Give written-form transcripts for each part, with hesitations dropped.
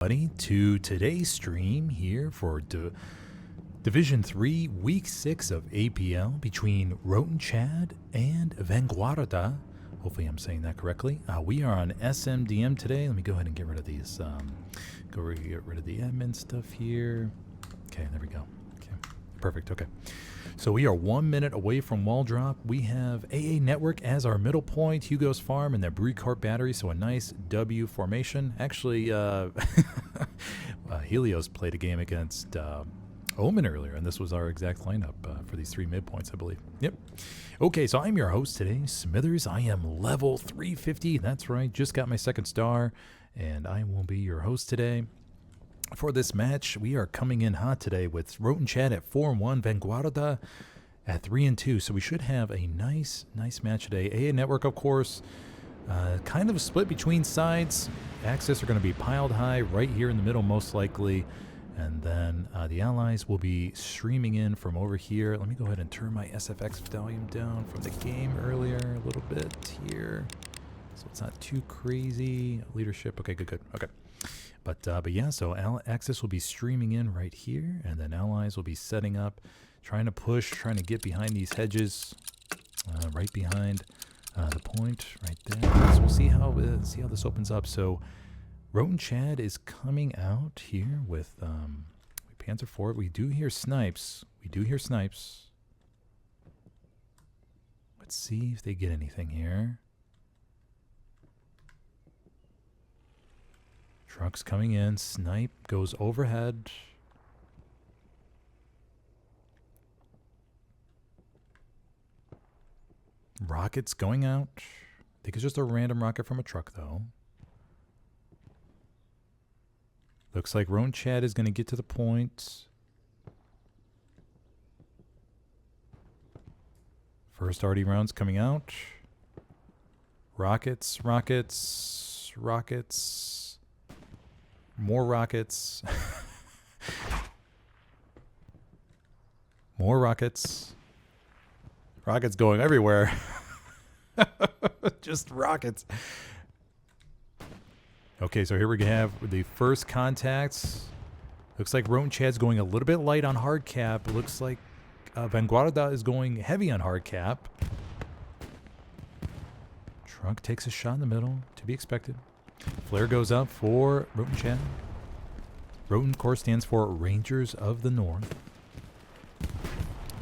To today's stream here for Division 3, Week 6 of APL between ROTN Chad and Vanguarda. Hopefully I'm saying that correctly. We are on SMDM today. Let me go ahead and get rid of these. Get rid of the admin stuff here. Okay, there we go. Okay, perfect. Okay. So we are 1 minute away from wall drop. We have AA Network as our middle point, Hugo's Farm, and the Bricart battery. So a nice W formation. Actually, Helios played a game against Omen earlier, and this was our exact lineup for these three midpoints, I believe. Yep. Okay, so I'm your host today, Smithers. I am level 350. That's right. Just got my second star, and I will be your host today. For this match, we are coming in hot today with ROTN Chad at 4-1, Vanguarda at 3-2. So we should have a nice match today. AA Network, of course, kind of split between sides. Axis are going to be piled high right here in the middle, most likely. And then the allies will be streaming in from over here. Let me go ahead and turn my SFX volume down from the game earlier a little bit here, so it's not too crazy. Leadership. Okay, good. Okay. But yeah, so Axis will be streaming in right here, and then allies will be setting up, trying to push, trying to get behind these hedges, right behind the point right there. So we'll see how this opens up. So ROTN Chad is coming out here with Panther Fort. We do hear snipes. Let's see if they get anything here. Trucks coming in. Snipe goes overhead. Rockets going out. I think it's just a random rocket from a truck, though. Looks like ROTN Chad is going to get to the point. First RD rounds coming out. Rockets. More rockets. More rockets. Rockets going everywhere. Just rockets. Okay, so here we have the first contacts. Looks like ROTN Chad's going a little bit light on hard cap. It looks like Vanguarda is going heavy on hard cap. Truck takes a shot in the middle, to be expected. Flare goes up for ROTN Chad. ROTN, of course, stands for Rangers of the North.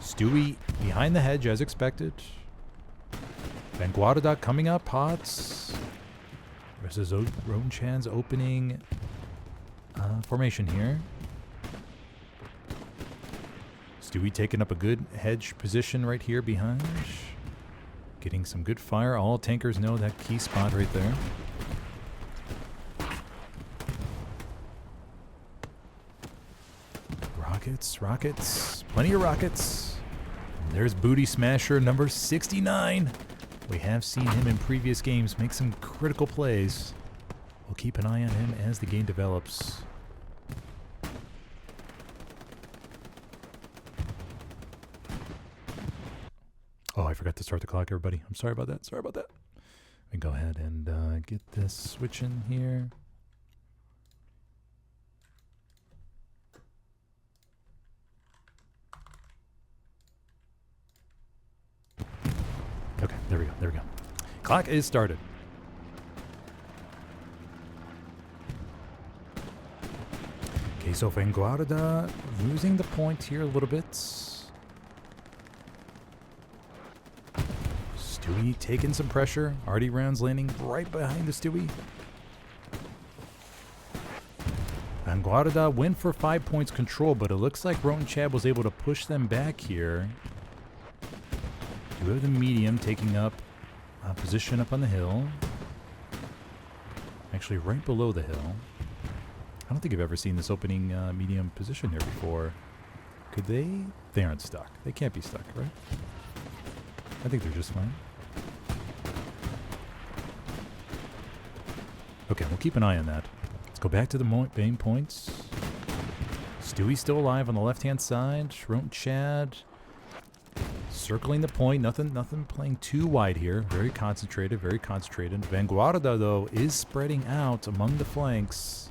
Stewie behind the hedge, as expected. Vanguarda coming up, Pots. Versus ROTN Chad's opening formation here. Stewie taking up a good hedge position right here behind. Getting some good fire. All tankers know that key spot right there. Rockets. Plenty of rockets. And there's Booty Smasher number 69. We have seen him in previous games make some critical plays. We'll keep an eye on him as the game develops. Oh, I forgot to start the clock, everybody. I'm sorry about that. Let me go ahead and get this switch in here. Okay, there we go. Clock is started. Okay, so Vanguarda losing the point here a little bit. Stewie taking some pressure. RD rounds landing right behind the Stewie. Vanguarda went for 5 points control, but it looks like ROTN Chad was able to push them back here. We have the medium taking up position up on the hill. Actually, right below the hill. I don't think I've ever seen this opening medium position here before. Could they? They aren't stuck. They can't be stuck, right? I think they're just fine. Okay, we'll keep an eye on that. Let's go back to the main points. Stewie's still alive on the left-hand side. ROTN Chad circling the point. Nothing playing too wide here. Very concentrated. Vanguarda, though, is spreading out among the flanks.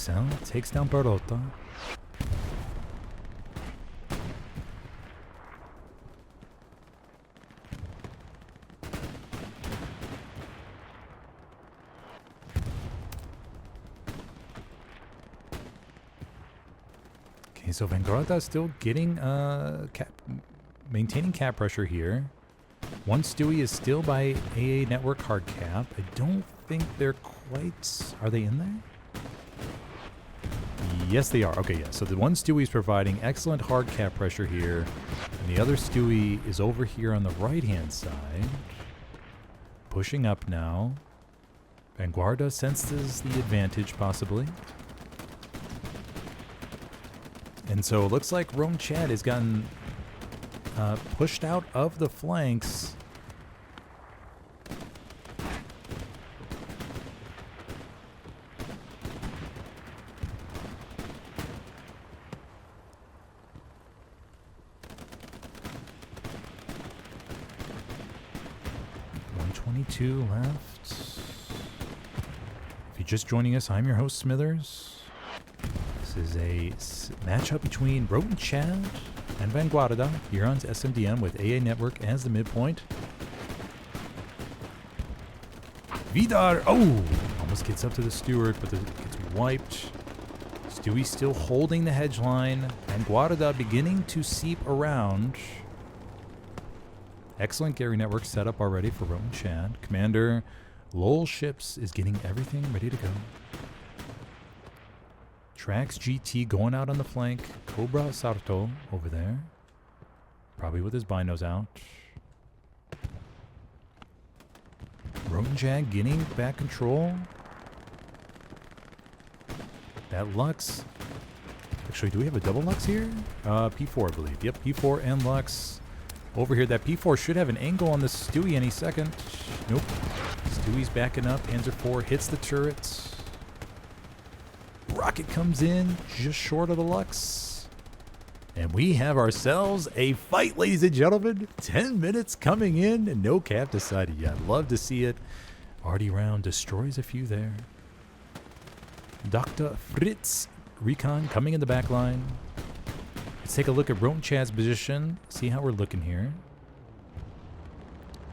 Excel takes down Barota. Okay, so Vanguarda still getting maintaining cap pressure here. One Stewie is still by AA Network hard cap. I don't think they're quite... Are they in there? Yes, they are. Okay, yeah. So the one Stewie is providing excellent hard cap pressure here. And the other Stewie is over here on the right-hand side. Pushing up now. Vanguarda senses the advantage, possibly. And so it looks like Rome Chad has gotten pushed out of the flanks. .122 left. If you're just joining us, I'm your host, Smithers. This is a matchup between Roten Chad and Vanguarda here on SMDM with AA Network as the midpoint. Vidar, oh, almost gets up to the steward, but gets wiped. Stewie still holding the hedge line. Vanguarda beginning to seep around. Excellent Gary Network setup already for Roten Chad. Commander Lowell Ships is getting everything ready to go. Trax GT going out on the flank. Cobra Sarto over there. Probably with his binos out. Roten Chad getting back control. That Lux. Actually, do we have a double Lux here? P4, I believe. Yep, P4 and Lux. Over here, that P4 should have an angle on the Stewie any second. Nope. Stewie's backing up. Panzer IV hits the turret. Rocket comes in just short of the Lux. And we have ourselves a fight, ladies and gentlemen. 10 minutes coming in and no cap decided yet. Love to see it. Arty Round destroys a few there. Dr. Fritz Recon coming in the back line. Let's take a look at Roten Chad's position. See how we're looking here.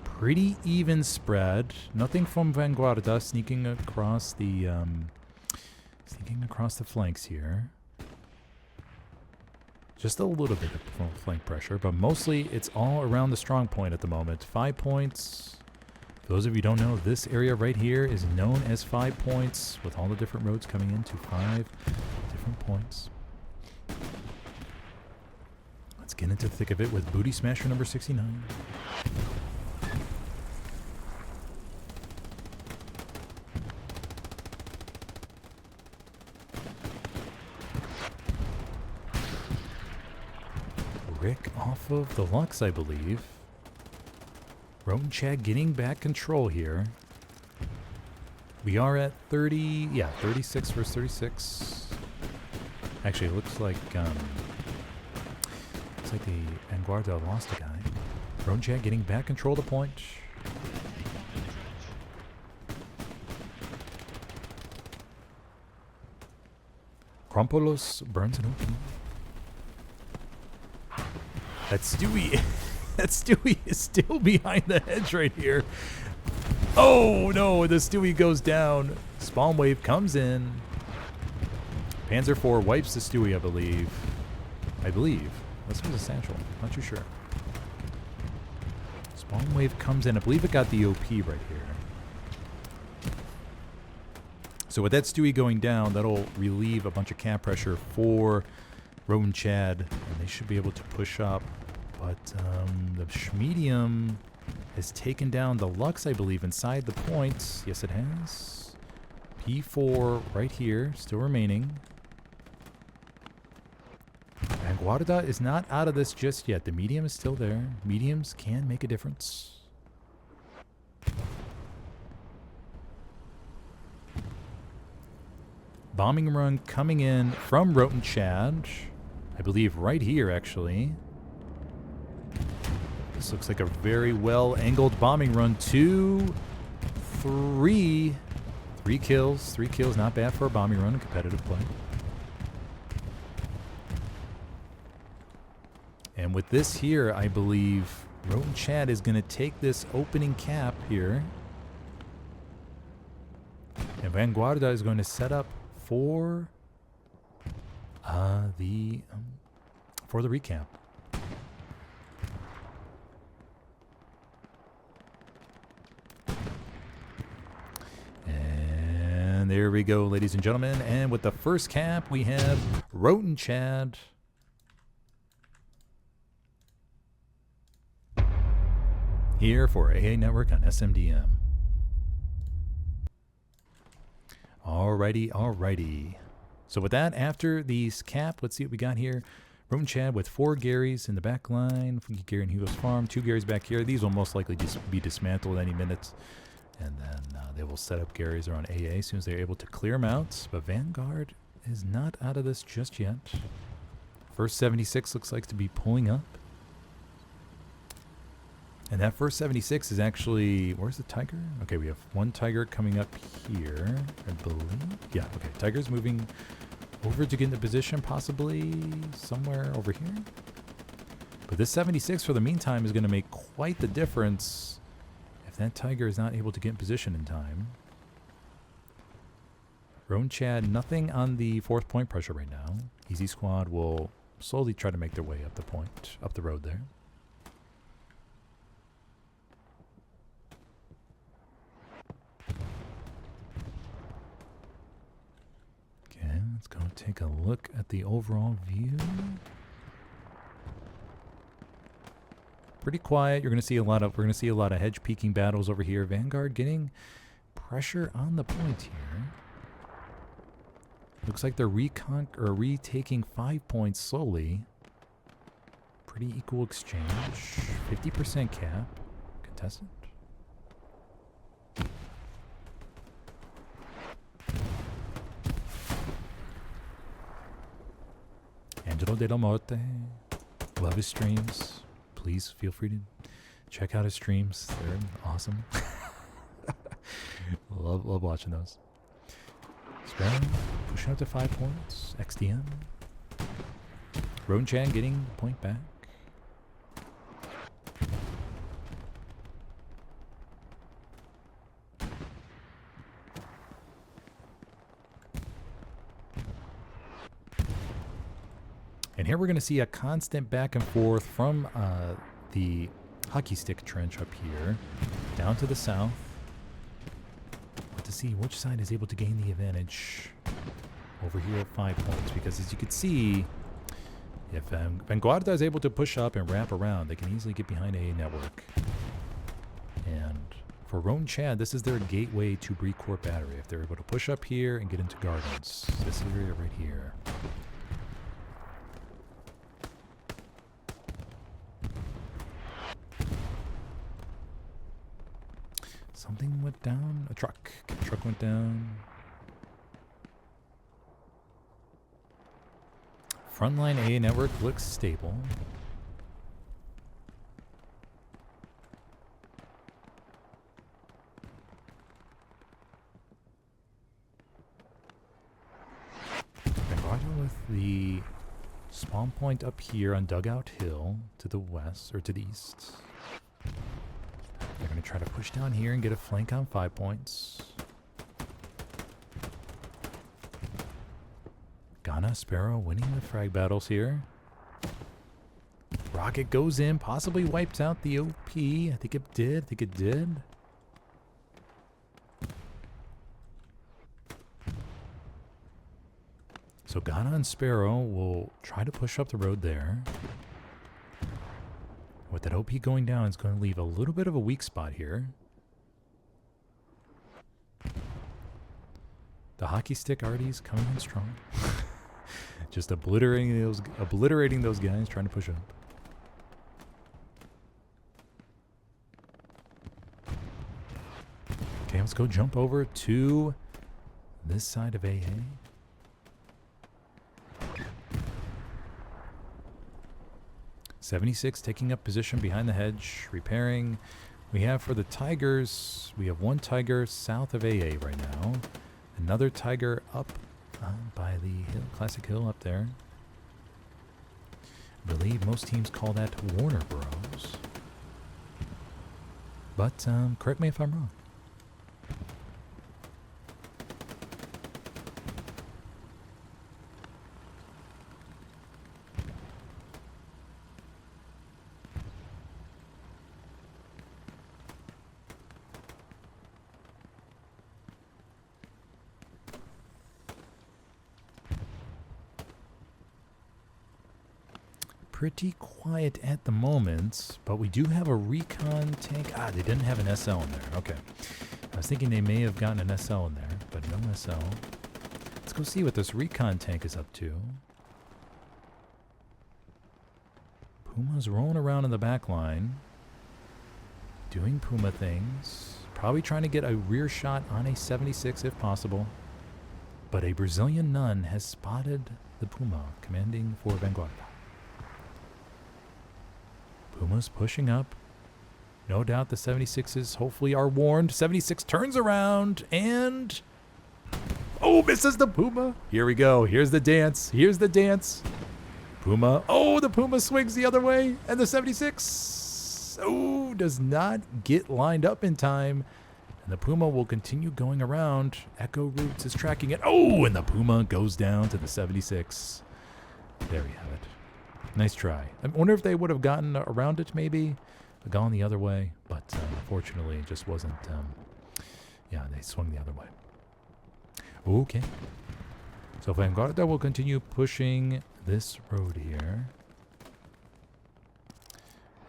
Pretty even spread. Nothing from Vanguarda sneaking across the flanks here. Just a little bit of flank pressure, but mostly it's all around the strong point at the moment. 5 points. For those of you who don't know, this area right here is known as 5 points, with all the different roads coming into 5 different points. Let's get into the thick of it with Booty Smasher number 69. Rick off of the Lux, I believe. Roten Chad getting back control here. We are at 30, yeah, 36 versus 36. Actually, it looks like the Vanguarda lost a guy. Roten Chad getting back control of the point. Krompolos burns it open. That Stewie is still behind the hedge right here. Oh no, the Stewie goes down. Spawn wave comes in. Panzer IV wipes the Stewie, I believe. This was a satchel. Not too sure. Spawn wave comes in. I believe it got the OP right here. So with that Stewie going down, that'll relieve a bunch of cap pressure for Roten Chad, and they should be able to push up. But the Schmedium has taken down the Lux, I believe, inside the points. Yes, it has. P4 right here, still remaining. Vanguarda is not out of this just yet. The medium is still there. Mediums can make a difference. Bombing run coming in from Roten Chad. I believe right here, actually. This looks like a very well-angled bombing run. 2, 3. 3 kills. 3 kills, not bad for a bombing run in competitive play. And with this here, I believe ROTN Chad is going to take this opening cap here. And Vanguarda is going to set up for the recap. And there we go, ladies and gentlemen. And with the first cap, we have ROTN Chad. Here for AA Network on SMDM. Alrighty. So with that, after these cap, let's see what we got here. ROTN Chad with 4 Garys in the back line. Gary and Helios Farm, 2 Garys back here. These will most likely just be dismantled any minute. And then they will set up Garys around AA as soon as they're able to clear them out. But Vanguard is not out of this just yet. First 76 looks like to be pulling up. And that first 76 is actually, where's the Tiger? Okay, we have 1 Tiger coming up here, I believe. Yeah, okay, Tiger's moving over to get into position, possibly somewhere over here. But this 76 for the meantime is going to make quite the difference if that Tiger is not able to get in position in time. ROTN Chad, nothing on the 4th point pressure right now. Easy Squad will slowly try to make their way up the point, up the road there. Let's go take a look at the overall view. Pretty quiet. We're going to see a lot of hedge peeking battles over here. Vanguard getting pressure on the point here. Looks like they're retaking 5 points slowly. Pretty equal exchange. 50% cap. Contestant. Angelo de la Morte. Love his streams. Please feel free to check out his streams. They're awesome. love watching those. Sparrow pushing up to 5 points. XDM. ROTN Chad getting the point back. And here we're going to see a constant back and forth from the hockey stick trench up here down to the south. To see which side is able to gain the advantage over here at 5 points. Because as you can see, if Vanguarda is able to push up and wrap around, they can easily get behind AA Network. And for ROTN Chad, this is their gateway to Brecourt Battery. If they're able to push up here and get into Gardens, this area right here. Something went down. A truck. A truck went down. Frontline AA Network looks stable. Vanguarda with the spawn point up here on Dugout Hill to the west, or to the east. They're going to try to push down here and get a flank on 5 points. Ghana Sparrow winning the frag battles here. Rocket goes in, possibly wipes out the OP. I think it did. So Ghana and Sparrow will try to push up the road there. With that OP going down, it's going to leave a little bit of a weak spot here. The hockey stick already is coming in strong. Just obliterating those guys trying to push up. Okay, let's go jump over to this side of AA. '76 taking up position behind the hedge, repairing We have for the Tigers, we have one Tiger south of AA right now. Another Tiger up by the hill, classic hill up there. I believe most teams call that Warner Bros. But correct me if I'm wrong. Pretty quiet at the moment, but we do have a recon tank. Ah, they didn't have an SL in there. Okay. I was thinking they may have gotten an SL in there, but no SL. Let's go see what this recon tank is up to. Puma's rolling around in the back line, doing Puma things. Probably trying to get a rear shot on a 76 if possible. But a Brazilian nun has spotted the Puma, commanding for Vanguarda. Puma's pushing up. No doubt the 76s hopefully are warned. 76 turns around and... oh, misses the Puma. Here we go. Here's the dance. Here's the dance. Puma. Oh, the Puma swings the other way. And the 76, oh, does not get lined up in time. And the Puma will continue going around. Echo Roots is tracking it. Oh, and the Puma goes down to the 76. There we have it. Nice try. I wonder if they would have gotten around it, maybe gone the other way, but unfortunately it just wasn't. Yeah, they swung the other way. Okay. So Vanguarda will continue pushing this road here.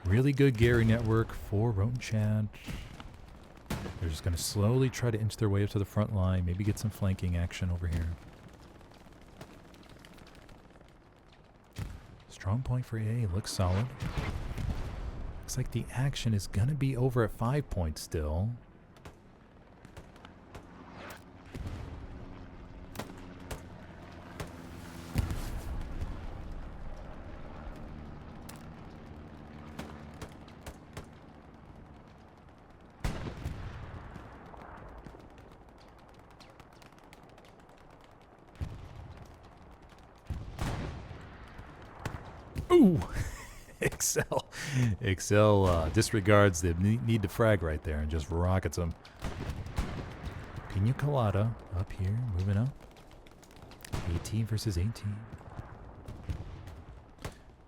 Really good Gary network for ROTN Chad. They're just going to slowly try to inch their way up to the front line, maybe get some flanking action over here. Strong point for AA, looks solid. Looks like the action is going to be over at 5 points still. Ooh! Excel disregards the need to frag right there and just rockets them. Pina Colada up here, moving up. 18 versus 18. I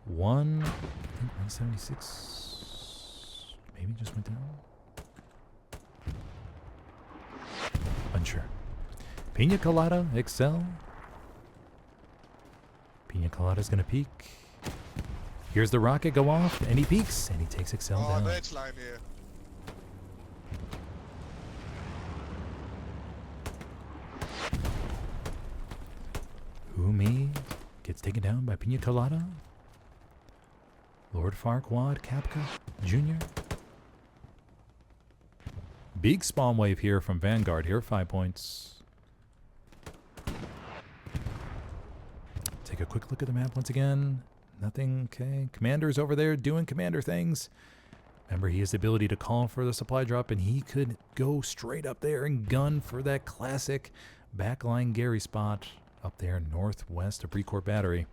think 176 maybe just went down. Unsure. Pina Colada, Excel. Pina Colada's gonna peek. Here's the rocket go off, and he peeks, and he takes Excel down. Edge line here. Umi gets taken down by Pina Colada. Lord Farquaad Kapka Jr. Big spawn wave here from Vanguard here, 5 points. Take a quick look at the map once again. Nothing, okay. Commander's over there doing commander things. Remember, he has the ability to call for the supply drop, and he could go straight up there and gun for that classic backline Gary spot up there northwest of Precourt Battery.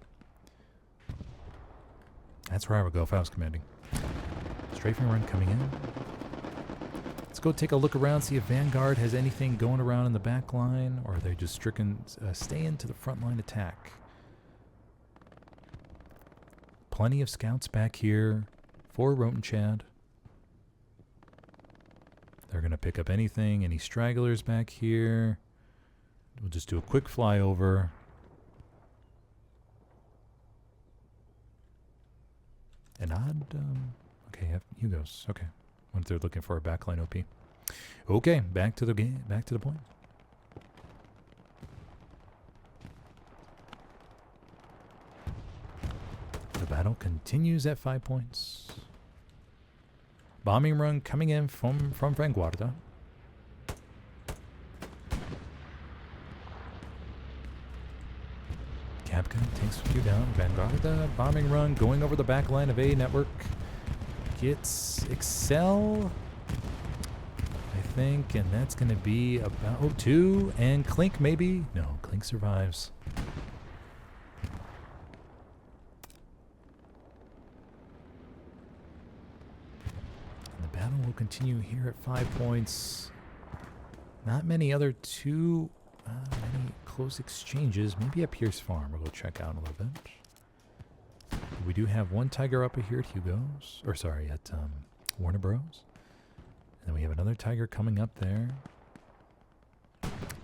That's where I would go if I was commanding. Strafing run coming in. Let's go take a look around, see if Vanguard has anything going around in the back line, or are they just staying to the front line attack. Plenty of scouts back here for ROTN Chad. They're going to pick up anything, any stragglers back here. We'll just do a quick flyover. An odd, okay, Hugos, okay. Wonder if they're looking for a backline OP. Okay, back to the game, back to the point. The battle continues at 5 points. Bombing run coming in from Vanguarda. Kapka takes a few down. Vanguarda bombing run going over the back line of A network. Gets Excel. think, and that's going to be about 2. And Clink, maybe? No, Clink survives. And the battle will continue here at 5 points. Not many other many close exchanges. Maybe at Pierce Farm. We'll go check out a little bit. We do have one Tiger up here at Hugo's, or sorry, at Warner Bros. And then we have another Tiger coming up there.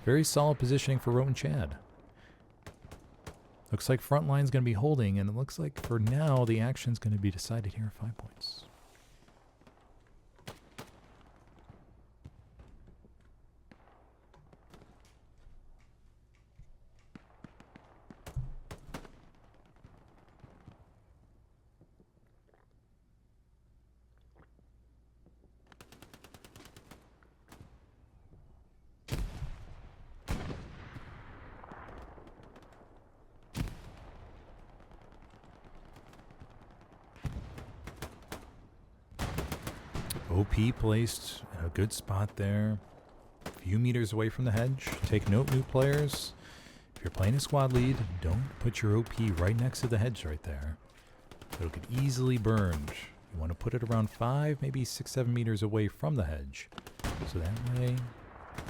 Very solid positioning for Roten Chad. Looks like Frontline's going to be holding, and it looks like for now the action's going to be decided here at 5 points. OP placed in a good spot there. A few meters away from the hedge. Take note, new players. If you're playing a squad lead, don't put your OP right next to the hedge right there. It'll get easily burned. You want to put it around 5, maybe 6, 7 meters away from the hedge. So that way,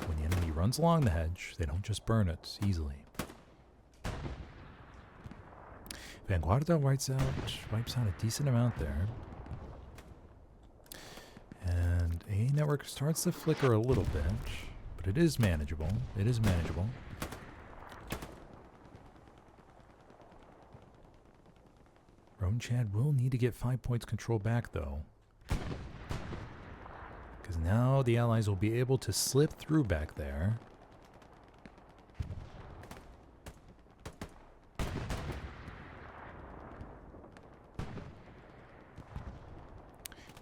when the enemy runs along the hedge, they don't just burn it easily. Vanguarda wipes out a decent amount there. And A network starts to flicker a little bit, but it is manageable. It is manageable. Roten Chad will need to get 5 points control back, though. Because now the allies will be able to slip through back there.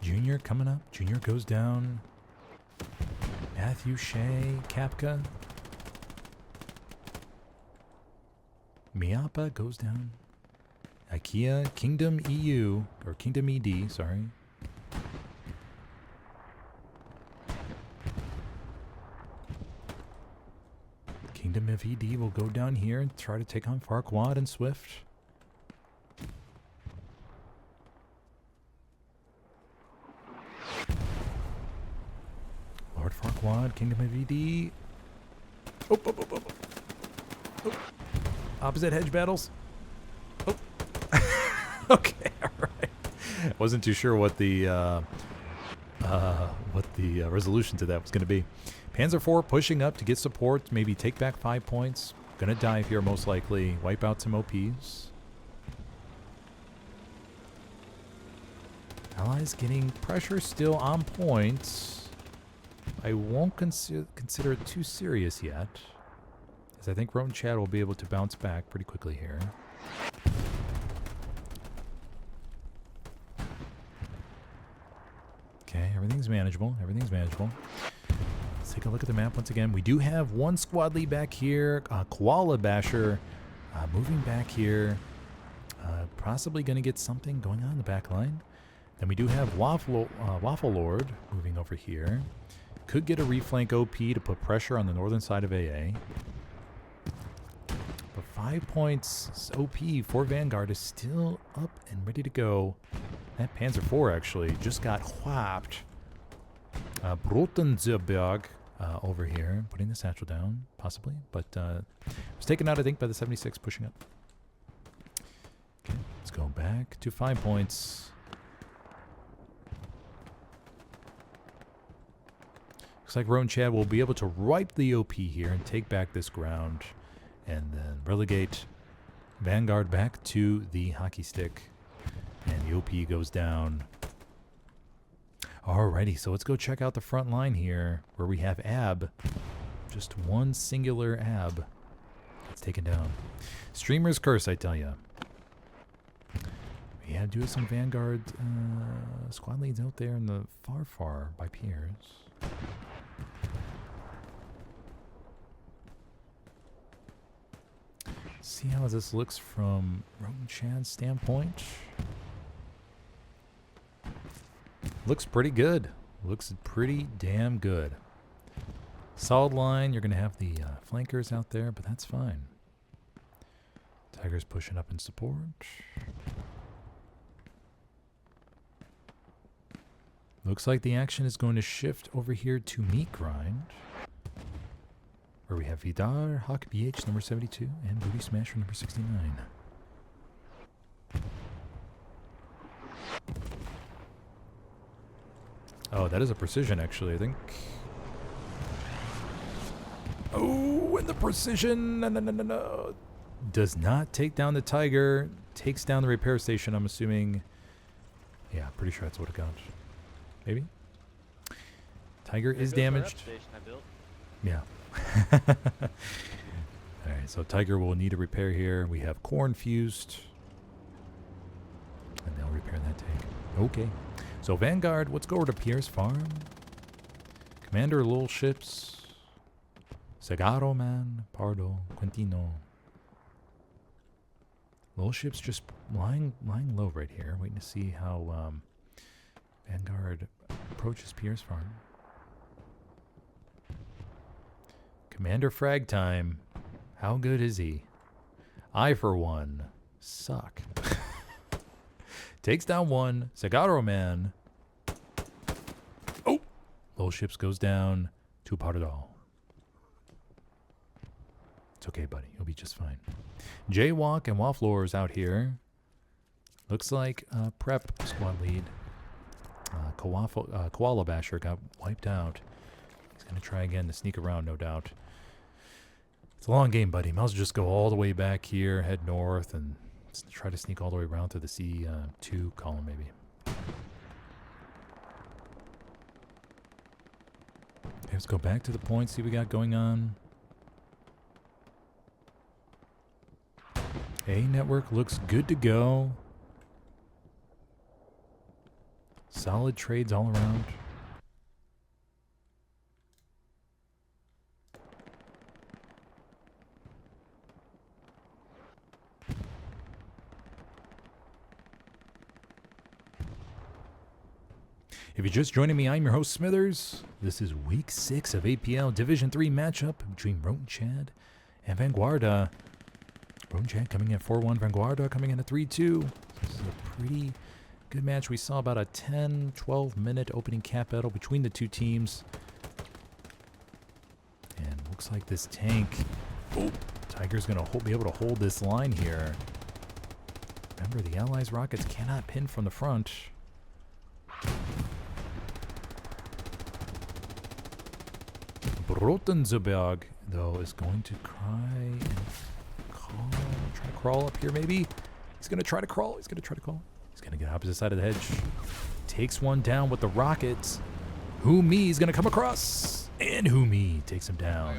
Junior coming up. Junior goes down. Matthew, Shea, Kapka. Miapa goes down. IKEA, Kingdom EU, or Kingdom ED, sorry. Kingdom of ED will go down here and try to take on Farquaad and Swift. Lord Farquaad, Kingdom of ED. Oh. Opposite hedge battles. Oh. Okay, all right. Wasn't too sure what the resolution to that was going to be. Panzer IV pushing up to get support, maybe take back 5 points. Gonna dive here most likely. Wipe out some OPs. Allies getting pressure still on point. I won't consider it too serious yet, as I think Roten Chad will be able to bounce back pretty quickly here. Okay, everything's manageable. Everything's manageable. Let's take a look at the map once again. We do have one squad lead back here. Koala Basher moving back here. Possibly going to get something going on in the back line. Then we do have Waffle Lord moving over here. Could get a reflank OP to put pressure on the northern side of AA. But 5 points OP for Vanguard is still up and ready to go. That Panzer IV actually just got whapped. Brotenzeberg over here, putting the satchel down, possibly. But was taken out, I think, by the 76 pushing up. Okay, let's go back to 5 points. Looks like Roten Chad will be able to wipe the OP here and take back this ground and then relegate Vanguard back to the hockey stick. And the OP goes down. Alrighty, so let's go check out the front line here where we have AB. Just one singular AB that's taken down. Streamer's curse, I tell ya. We had to do some Vanguard squad leads out there in the far by Piers. See how this looks from Roten Chad's standpoint. Looks pretty good. Looks pretty damn good. Solid line. You're going to have the flankers out there, but that's fine. Tiger's pushing up in support. Looks like the action is going to shift over here to meat grind, where we have Vidar, Hawk BH number 72, and Booty Smasher number 69. Oh, that is a precision, actually, I think. Oh, and the precision, no. Does not take down the Tiger. Takes down the repair station, I'm assuming. Yeah, pretty sure that's what it got. Maybe? Tiger is damaged. Yeah. Alright, so Tiger will need a repair here. We have corn fused. And they'll repair that tank. Okay. So Vanguard, let's go over to Pierre's farm. Commander Lowell ships. Segaro Man, Pardo, Quintino. Lowell ships just lying low right here, waiting to see how Vanguard approaches Pierre's farm. Commander Frag time. How good is he? I, for one, suck. Takes down one. Segaro Man. Oh! Lowell ships goes down to Pardo. It's okay, buddy. You'll be just fine. Jaywalk and Wallflower's out here. Looks like prep squad lead. Koala Basher got wiped out. He's going to try again to sneak around, no doubt. It's a long game, buddy. Might as well just go all the way back here, head north, and try to sneak all the way around to the C2 column, maybe. Okay, let's go back to the point, see what we got going on. A network looks good to go. Solid trades all around. If you're just joining me, I'm your host, Smithers. This is week 6 of APL Division 3 matchup between ROTN Chad and Vanguarda. ROTN Chad coming in at 4-1, Vanguarda coming in at 3-2. This is a pretty good match. We saw about a 10-12 minute opening cap battle between the two teams. And looks like this tank... Oh, Tiger's going to be able to hold this line here. Remember, the Allies' rockets cannot pin from the front. Rotenzeberg, though, is going to try to crawl up here, maybe. He's going to try to crawl. He's going to get opposite side of the hedge. Takes one down with the rockets. Humi is going to come across. And Humi takes him down.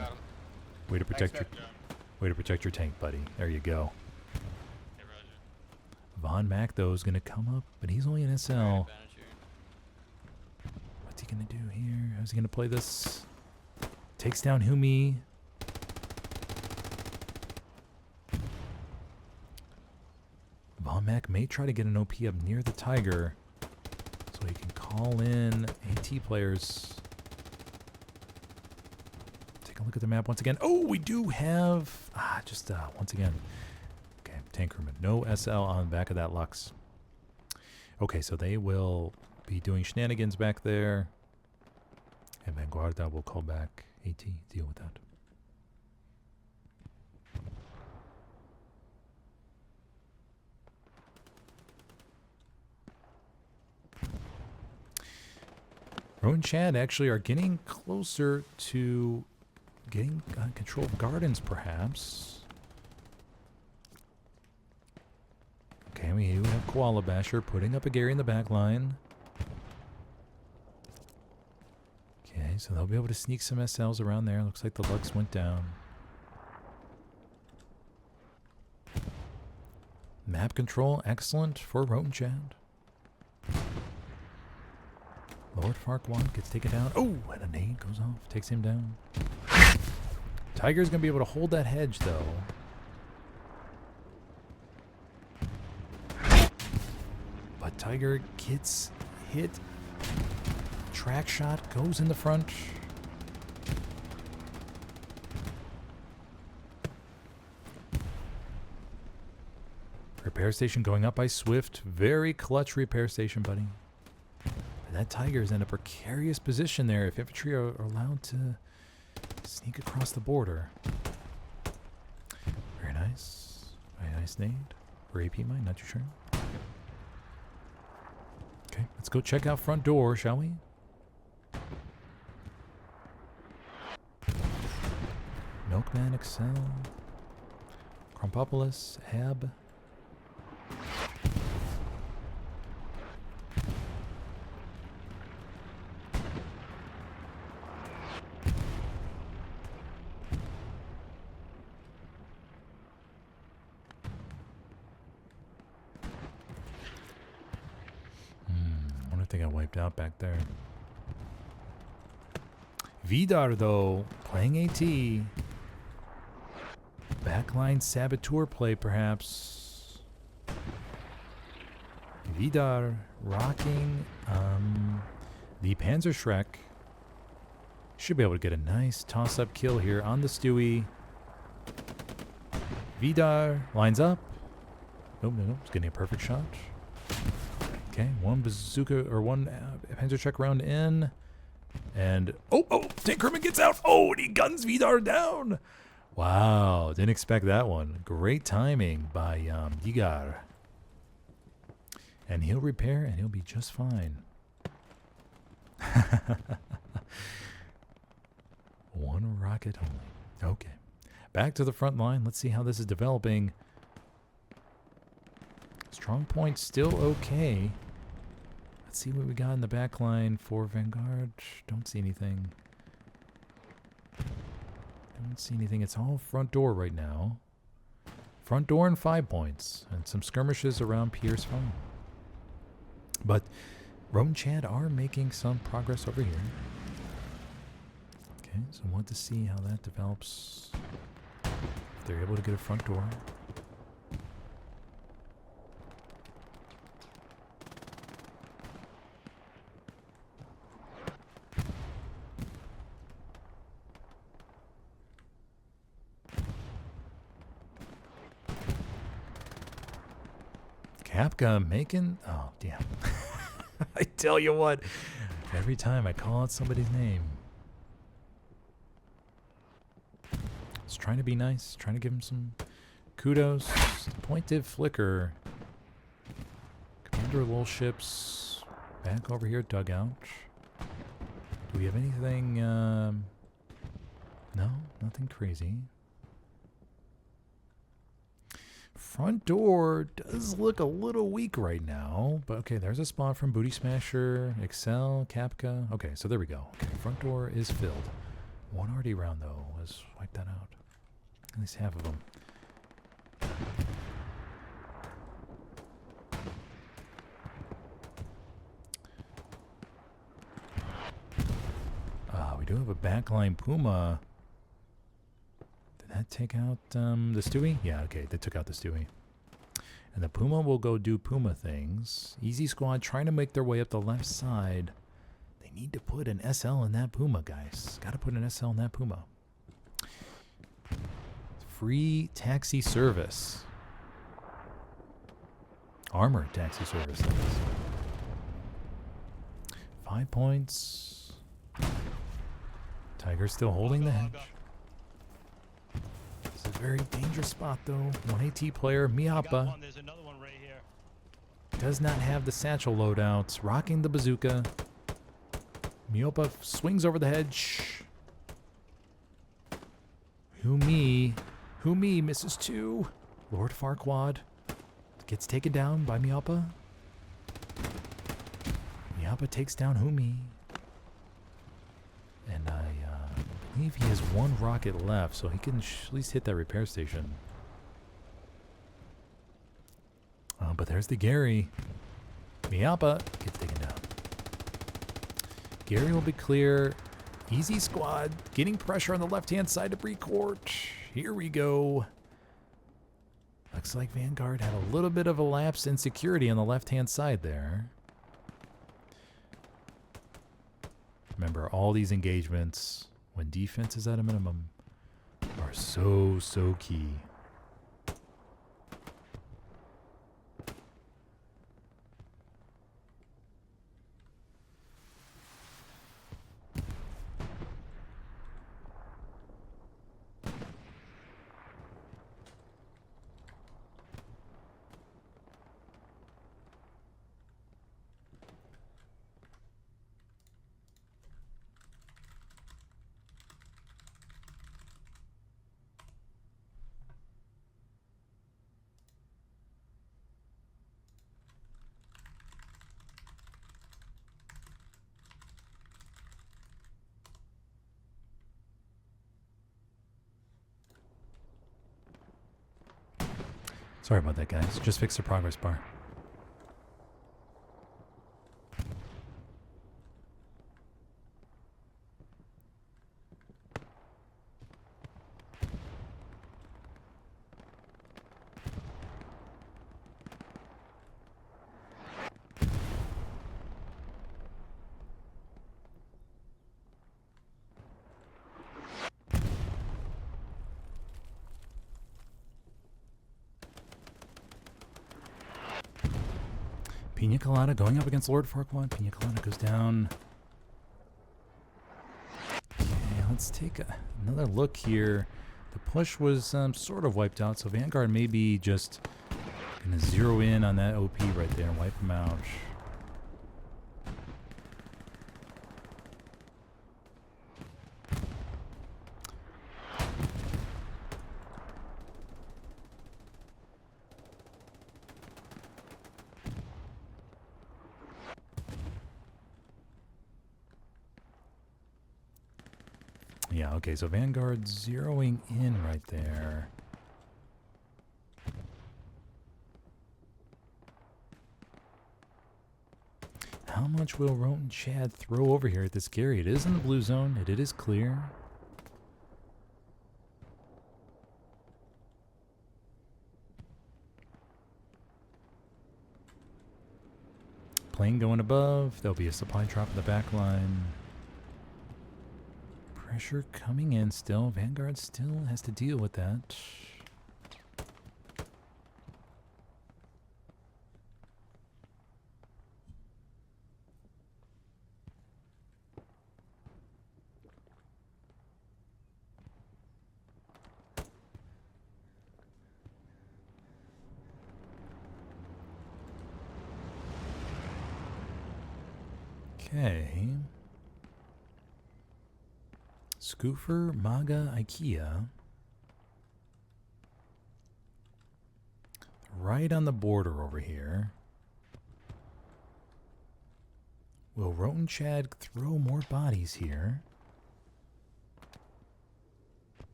Way to protect your tank, buddy. There you go. Von Mack, though, is going to come up, but he's only an SL. What's he going to do here? How's he going to play this? Takes down Humi. Von Mack may try to get an OP up near the Tiger so he can call in AT players. Take a look at the map once again. Oh, we do have... once again. Okay, tank crewman. No SL on the back of that Lux. Okay, so they will be doing shenanigans back there. And Vanguarda will call back AT, deal with that. ROTN Chad actually are getting closer to getting control of gardens, perhaps. Okay, we do have Koala Basher putting up a Gary in the back line. Okay, so they'll be able to sneak some SLs around there. Looks like the Lux went down. Map control, excellent for ROTN Chad. Lord Farquaad gets taken down. Oh, and a nade goes off. Takes him down. Tiger's going to be able to hold that hedge, though. But Tiger gets hit. Track shot goes in the front. Repair station going up by Swift. Very clutch repair station, buddy. And that Tiger's in a precarious position there if infantry are allowed to sneak across the border. Very nice. Very nice nade. Or AP mine, not too sure. Okay, let's go check out front door, shall we? Milkman, Excel. Krompopolis, Ab. Wonder if they got wiped out back there. Vidar, though, playing AT. Backline saboteur play, perhaps. Vidar rocking the Panzerschreck. Should be able to get a nice toss-up kill here on the Stewie. Vidar lines up. Nope, no, it's getting a perfect shot. Okay, one bazooka or one Panzerschreck round in. And, Tank Kermit gets out. Oh, and he guns Vidar down. Wow, didn't expect that one. Great timing by Yigar. And he'll repair and he'll be just fine. One rocket only. Okay. Back to the front line. Let's see how this is developing. Strong point still okay. Let's see what we got in the back line for Vanguard. Don't see anything. Don't see anything. It's all front door right now. Front door and 5 points. And some skirmishes around Pierce Farm. But Roan and Chad are making some progress over here. Okay, so I want to see how that develops. If they're able to get a front door. Kapka making... Oh, damn. I tell you what, every time I call out somebody's name. Just trying to be nice, trying to give him some kudos. Pointed flicker. Commander Lol ships back over here, dugout. Do we have anything... No, nothing crazy. Front door does look a little weak right now, but okay, there's a spot from Booty Smasher, Excel, Kapka. Okay, so there we go. Okay, front door is filled. One RD round, though. Let's wipe that out. At least half of them. We do have a backline Puma. Did that take out the Stewie? Yeah, okay, they took out the Stewie. And the Puma will go do Puma things. Easy Squad trying to make their way up the left side. They need to put an SL in that Puma, guys. Got to put an SL in that Puma. Free taxi service. Armored taxi service, that is. 5 points. Tiger's still holding the hedge. It's a very dangerous spot, though. 1 AT player, Miapa. There's another one right here. Does not have the satchel loadouts. Rocking the bazooka. Miapa swings over the hedge. Who me, misses 2. Lord Farquaad gets taken down by Miapa. Miapa takes down Humi. And I believe he has 1 rocket left, so he can at least hit that repair station. But there's the Gary. Miapa gets taken down. Gary will be clear. Easy Squad getting pressure on the left-hand side of Brecourt. Here we go. Looks like Vanguard had a little bit of a lapse in security on the left-hand side there. Remember, all these engagements, when defense is at a minimum, are so key. Sorry about that, guys. Just fix the progress bar. Pina Colada going up against Lord Farquaad. Pina Colada goes down. Okay, let's take another look here. The push was sort of wiped out, so Vanguard may be just going to zero in on that OP right there and wipe him out. Yeah, okay, so Vanguard zeroing in right there. How much will ROTN Chad throw over here at this Gary? It is in the blue zone. It is clear. Plane going above. There'll be a supply drop in the back line. Pressure coming in still. Vanguard still has to deal with that. Okay. Scoofer, Maga, IKEA. Right on the border over here. Will ROTN Chad throw more bodies here?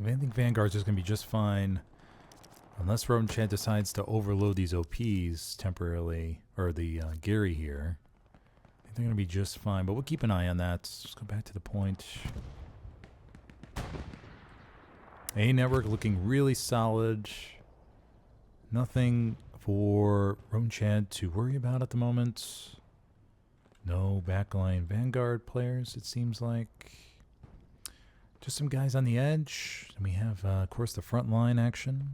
I think Vanguard's just going to be just fine. Unless ROTN Chad decides to overload these OPs temporarily, or the Gary here. I think they're going to be just fine, but we'll keep an eye on that. Let's go back to the point. A network looking really solid. Nothing for ROTN Chad to worry about at the moment. No backline Vanguard players, it seems like. Just some guys on the edge. And we have, of course, the Frontline action.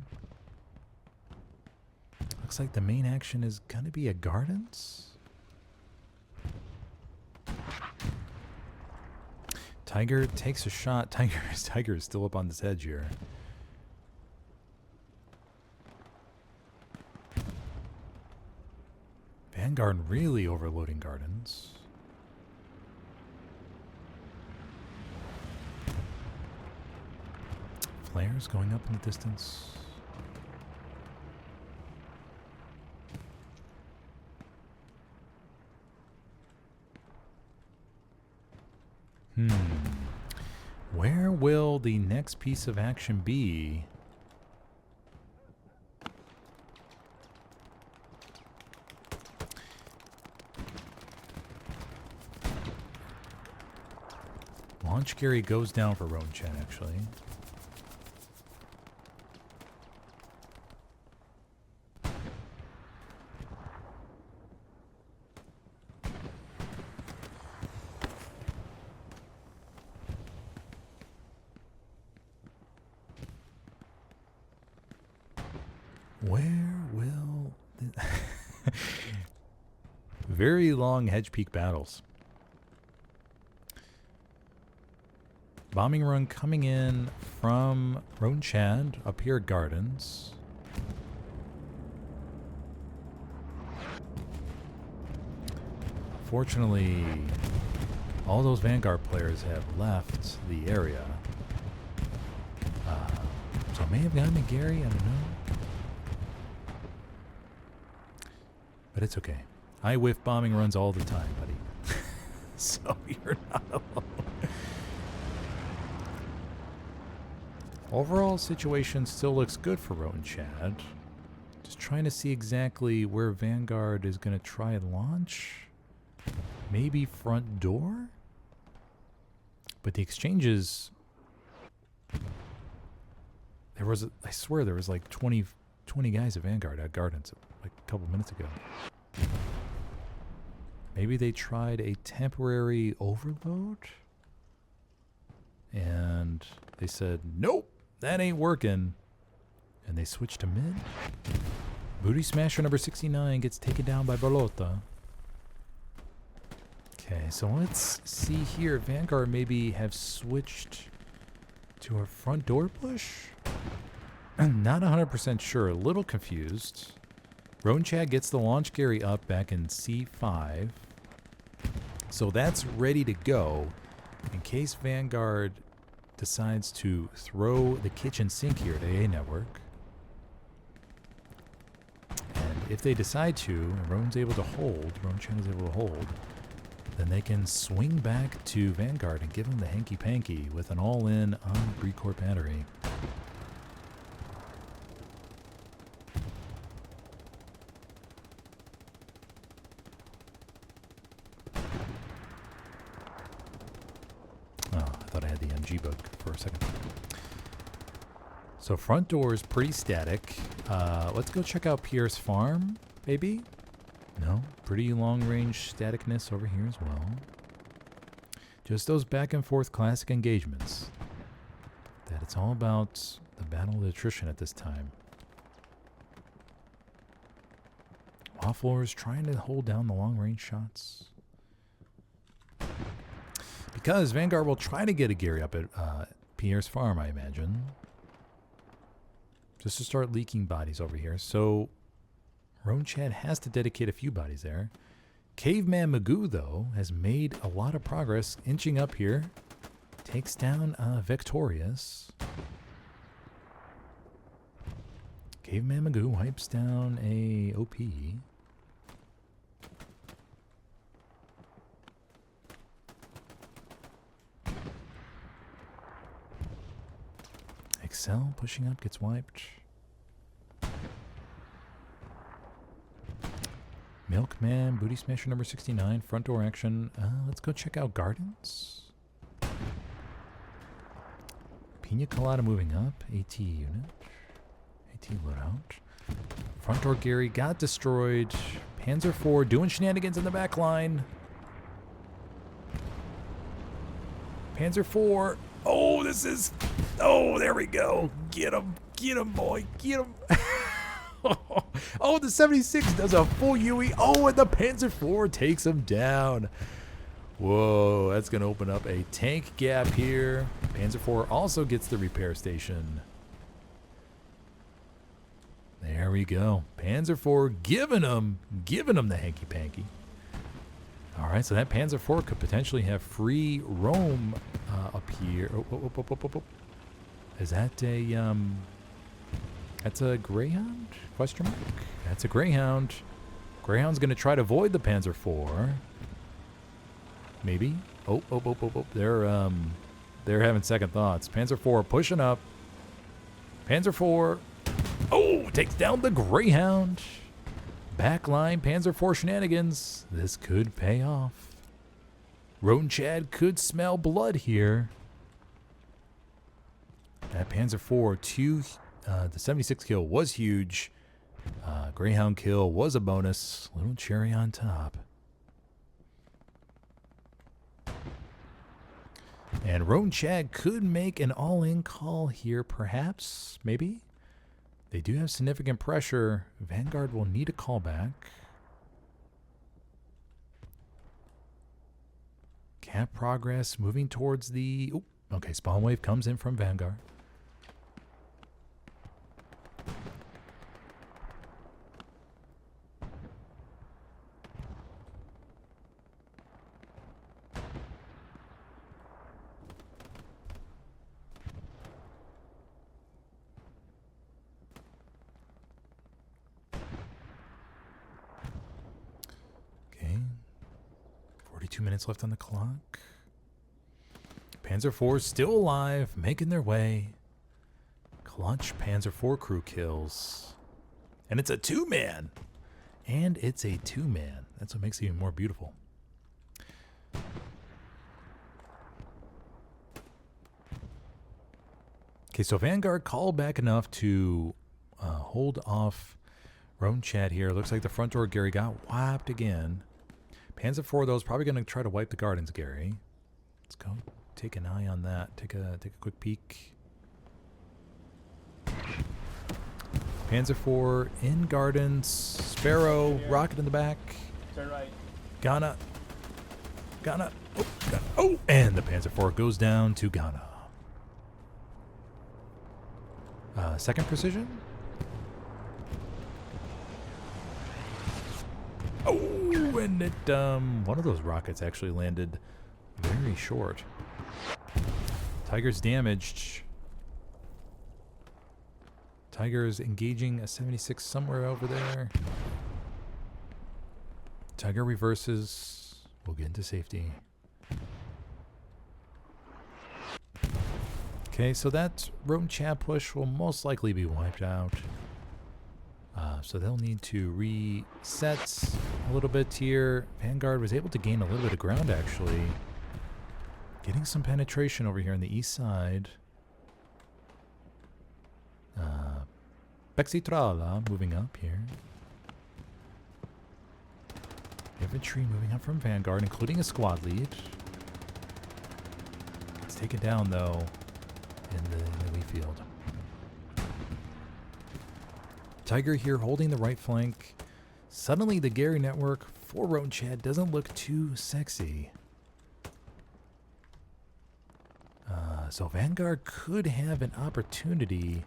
Looks like the main action is going to be a Gardens. Tiger takes a shot. Tiger is still up on this edge here. Vanguard really overloading Gardens. Flares going up in the distance. Where will the next piece of action be? Launch Gary goes down for ROTN Chad, actually. Where will... Very long hedge peak battles. Bombing run coming in from ROTN Chad up here at Gardens. Fortunately, all those Vanguard players have left the area. So may have gotten to Gary, I don't know. But it's okay. I whiff bombing runs all the time, buddy. So you're not alone. Overall situation still looks good for Roten Chad. Just trying to see exactly where Vanguard is going to try and launch. Maybe front door? But the exchanges... There was, I swear there was like 20 guys at Vanguard at Gardens like a couple minutes ago. Maybe they tried a temporary overload? And they said, nope, that ain't working. And they switched to mid. Booty Smasher number 69 gets taken down by Balota. Okay, so let's see here. Vanguard maybe have switched to a front door push? Not 100% sure. A little confused. Roten Chad gets the launch Gary up back in C5. So that's ready to go in case Vanguard decides to throw the kitchen sink here to A network. And if they decide to, and Roten's able to hold, Roten Chad is able to hold, then they can swing back to Vanguard and give him the hanky-panky with an all-in on Brecourt battery. Oh, I thought I had the MG book for a second. So front door is pretty static. Let's go check out Pierre's farm, maybe? No, pretty long-range staticness over here as well. Just those back-and-forth classic engagements. That it's all about the battle of attrition at this time. Waffler is trying to hold down the long-range shots. Because Vanguard will try to get a Gary up at Pierre's farm, I imagine. Just to start leaking bodies over here. So Roten Chad has to dedicate a few bodies there. Caveman Magoo, though, has made a lot of progress inching up here. Takes down Victorious. Caveman Magoo wipes down a OP. Excel pushing up, gets wiped. Milkman, Booty Smasher number 69, front door action. Let's go check out Gardens. Pina Colada moving up, AT unit. AT loadout. Front door Gary got destroyed. Panzer IV doing shenanigans in the back line. Panzer IV. Oh, this is... Oh, there we go. Get him, boy, get him. Oh, the 76 does a full UE. Oh, and the Panzer IV takes him down. Whoa, that's going to open up a tank gap here. Panzer IV also gets the repair station. There we go. Panzer IV giving him the hanky-panky. All right, so that Panzer IV could potentially have free roam up here. Oh. Is that a... That's a Greyhound? Question mark? That's a Greyhound. Greyhound's going to try to avoid the Panzer IV. Maybe. Oh. They're having second thoughts. Panzer IV pushing up. Panzer IV. Oh, takes down the Greyhound. Backline Panzer IV shenanigans. This could pay off. Roten Chad could smell blood here. That Panzer IV, the 76 kill was huge. Greyhound kill was a bonus. Little cherry on top. And Roten Chad could make an all-in call here, perhaps, maybe. They do have significant pressure. Vanguard will need a callback. Cap progress moving towards the... Oh, okay, spawn wave comes in from Vanguard. 2 minutes left on the clock. Panzer IV still alive, making their way. Clutch Panzer IV crew kills. And it's a 2-man. And it's a 2-man. That's what makes it even more beautiful. Okay, so Vanguard called back enough to hold off Roan Chad here. Looks like the front door Gary got wiped again. Panzer IV, though, is probably going to try to wipe the gardens, Gary. Let's go take an eye on that. Take a quick peek. Panzer IV in gardens. Sparrow, rocket in the back. Turn right. Ghana. Oh, and the Panzer IV goes down to Ghana. Second precision. Oh, and it one of those rockets actually landed very short. Tiger's damaged. Tiger's engaging a 76 somewhere over there. Tiger reverses. We'll get into safety. Okay, so that Roan Chad push will most likely be wiped out. So they'll need to reset a little bit here. Vanguard was able to gain a little bit of ground, actually. Getting some penetration over here on the east side. Bexitrala moving up here. Infantry moving up from Vanguard, including a squad lead. It's taken down, though, in the Lee field. Tiger here holding the right flank. Suddenly the Gary network for Roan Chad doesn't look too sexy. So Vanguard could have an opportunity.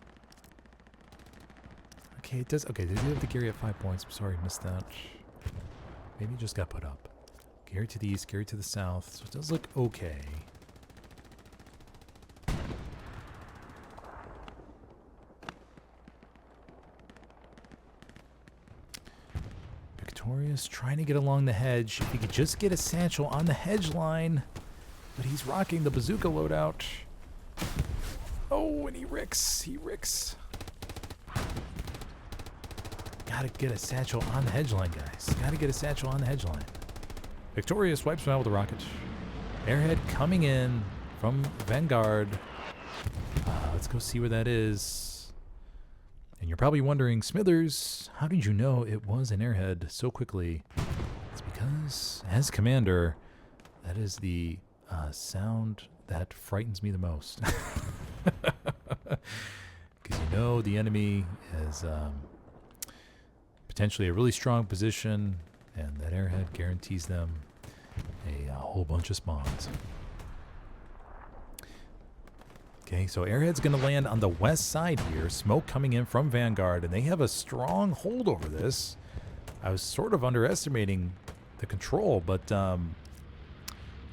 Okay, it does. Okay, they do have the Gary at 5 points. I'm sorry, missed that. Maybe it just got put up. Gary to the east, Gary to the south. So it does look okay. Victorious trying to get along the hedge. If he could just get a satchel on the hedge line. But he's rocking the bazooka loadout. Oh, and he ricks. Gotta get a satchel on the hedge line, guys. Gotta get a satchel on the hedge line. Victorious wipes him out with a rocket. Airhead coming in from Vanguard. Let's go see where that is. And you're probably wondering, Smithers, how did you know it was an airhead so quickly? It's because, as commander, that is the sound that frightens me the most. Because you know the enemy is potentially a really strong position, and that airhead guarantees them a whole bunch of spawns. Okay, so airhead's going to land on the west side here. Smoke coming in from Vanguard, and they have a strong hold over this. I was sort of underestimating the control, but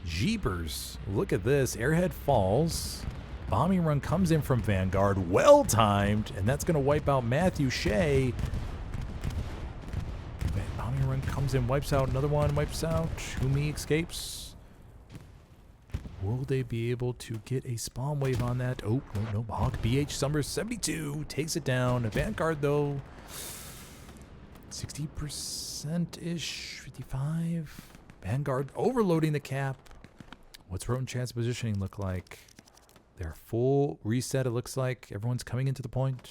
jeepers, look at this. Airhead falls. Bombing run comes in from Vanguard. Well timed, and that's going to wipe out Matthew Shea. Bombing run comes in, wipes out another one, wipes out. Humi escapes. Will they be able to get a spawn wave on that? Oh, no. Hawk BH Summers 72 takes it down. Vanguard, though, 60%-ish, 55. Vanguard overloading the cap. What's Roan Chad's positioning look like? They're full reset, it looks like. Everyone's coming into the point.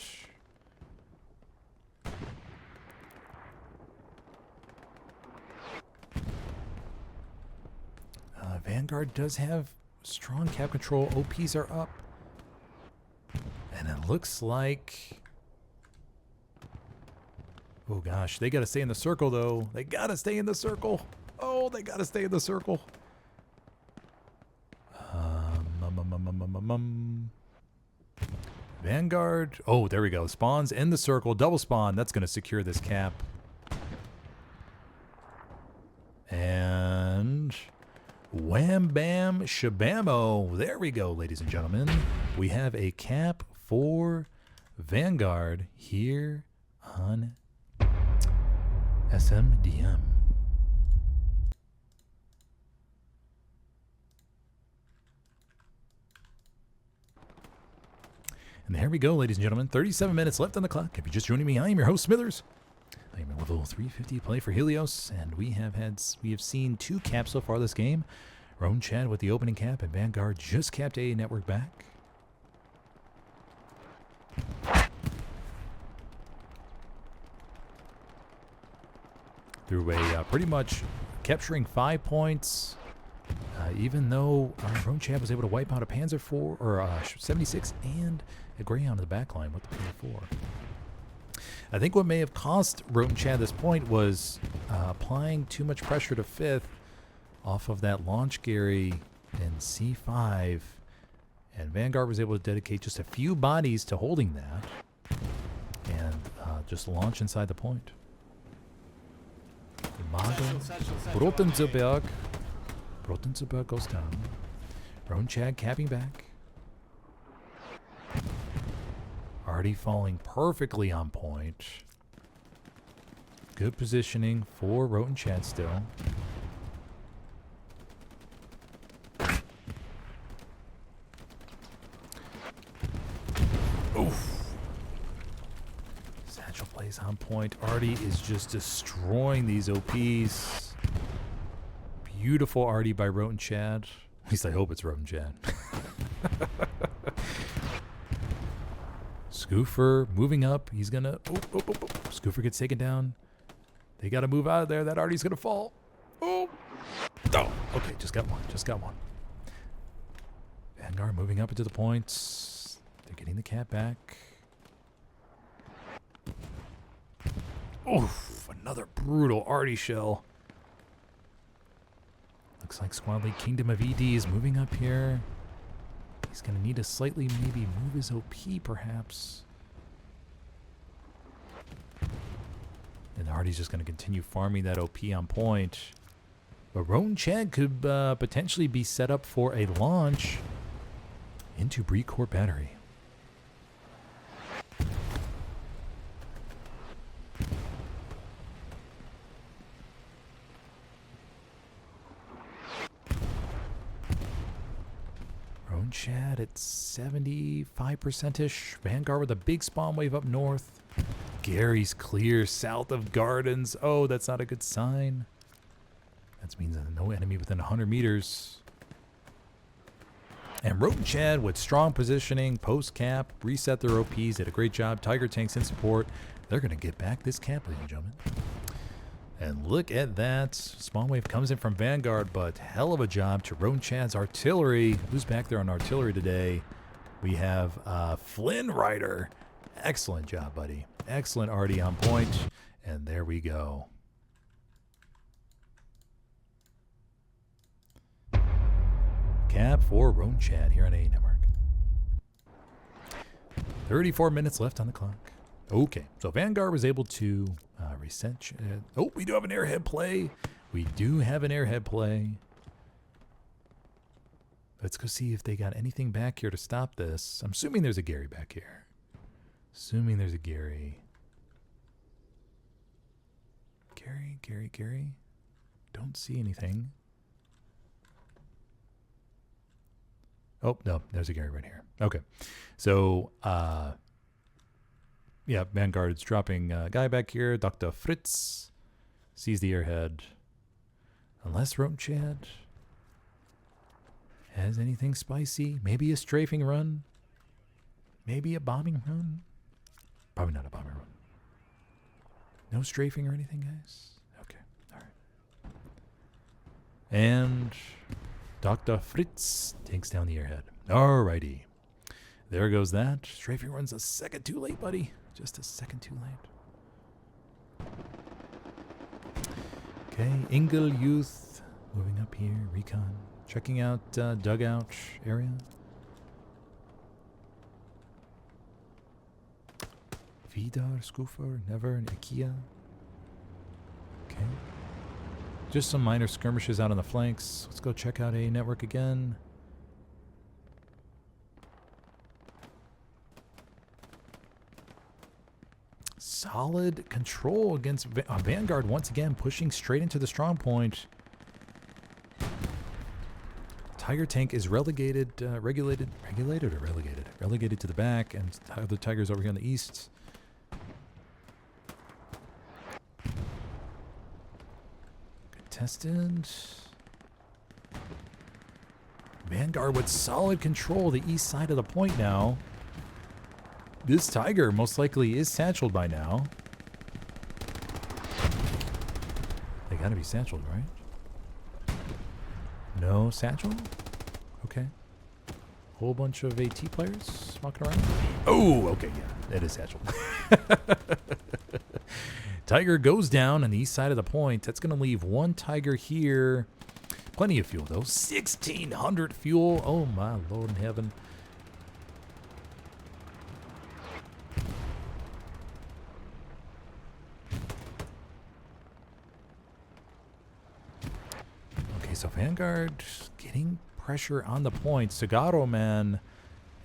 Vanguard does have strong cap control. OPs are up. And it looks like... Oh gosh, they gotta stay in the circle though. They gotta stay in the circle. Oh, they gotta stay in the circle. Vanguard. Oh, there we go. Spawns in the circle. Double spawn. That's gonna secure this cap. And... wham bam shabamo. There we go, ladies and gentlemen. We have a cap for Vanguard here on SMDM. And there we go, ladies and gentlemen. 37 minutes left on the clock. If you're just joining me, I am your host, Smithers. I am a level 350 play for Helios, and we have seen 2 caps so far this game. Roan Chad with the opening cap, and Vanguard just capped a network back. Through a pretty much capturing 5 points, even though Roan Chad was able to wipe out a Panzer 4 or 76 and a Grey on the back line with the Panzer 4. I think what may have cost Roan Chad this point was applying too much pressure to 5th off of that launch Gary in C5, and Vanguard was able to dedicate just a few bodies to holding that and just launch inside the point. Rotenzeberg goes down. Roan Chad capping back. Already falling perfectly on point. Good positioning for Roan Chad still. Oof. Satchel plays on point. Artie is just destroying these OPs. Beautiful Artie by Roan Chad. At least I hope it's Roan Chad. Scoofer moving up. He's gonna. Scoofer gets taken down. They gotta move out of there. That Artie's gonna fall. Oh. Okay, just got one. Vanguard moving up into the points. They're getting the cap back. Oof, another brutal Artie shell. Looks like Squad League Kingdom of ED is moving up here. He's going to need to slightly maybe move his OP, perhaps. And Artie's just going to continue farming that OP on point. But Roan Chad could potentially be set up for a launch into Brecourt Battery. Chad at 75%-ish. Vanguard with a big spawn wave up north. Gary's clear south of Gardens. Oh, that's not a good sign. That means no enemy within 100 meters. And Roan Chad with strong positioning, post-cap, reset their OPs, did a great job. Tiger tanks in support. They're going to get back this cap, ladies and gentlemen. And look at that. Spawn wave comes in from Vanguard, but hell of a job to Roan Chad's artillery. Who's back there on artillery today? We have Flynn Ryder. Excellent job, buddy. Excellent Artie on point. And there we go. Cap for Roan Chad here on A Network. 34 minutes left on the clock. Okay, so Vanguard was able to reset. Oh, we do have an airhead play. We do have an airhead play. Let's go see if they got anything back here to stop this. I'm assuming there's a Gary back here. Assuming there's a Gary. Gary. Don't see anything. Oh, no, there's a Gary right here. Okay, so, yeah, Vanguard's dropping a guy back here. Dr. Fritz sees the airhead. Unless Roan Chad has anything spicy. Maybe a strafing run. Maybe a bombing run. Probably not a bombing run. No strafing or anything, guys? Okay, all right. And Dr. Fritz takes down the airhead. Alrighty. There goes that. Strafing run's a second too late, buddy. Just a second too late. Okay, Engel Youth moving up here. Recon. Checking out dugout area. Vidar, Scoofer, Never, and Ikea. Okay. Just some minor skirmishes out on the flanks. Let's go check out A Network again. Solid control against Vanguard once again, pushing straight into the strong point. Tiger tank is relegated to the back, and the Tiger's over here on the east. Contested. Vanguard with solid control of the east side of the point now. This Tiger most likely is satcheled by now. They gotta be satcheled, right? No satchel? Okay. Whole bunch of AT players walking around. Oh, okay, yeah, it is satchel. Tiger goes down on the east side of the point. That's going to leave one Tiger here. Plenty of fuel, though. 1,600 fuel. Oh, my Lord in heaven. So Vanguard getting pressure on the point. Cigarro Man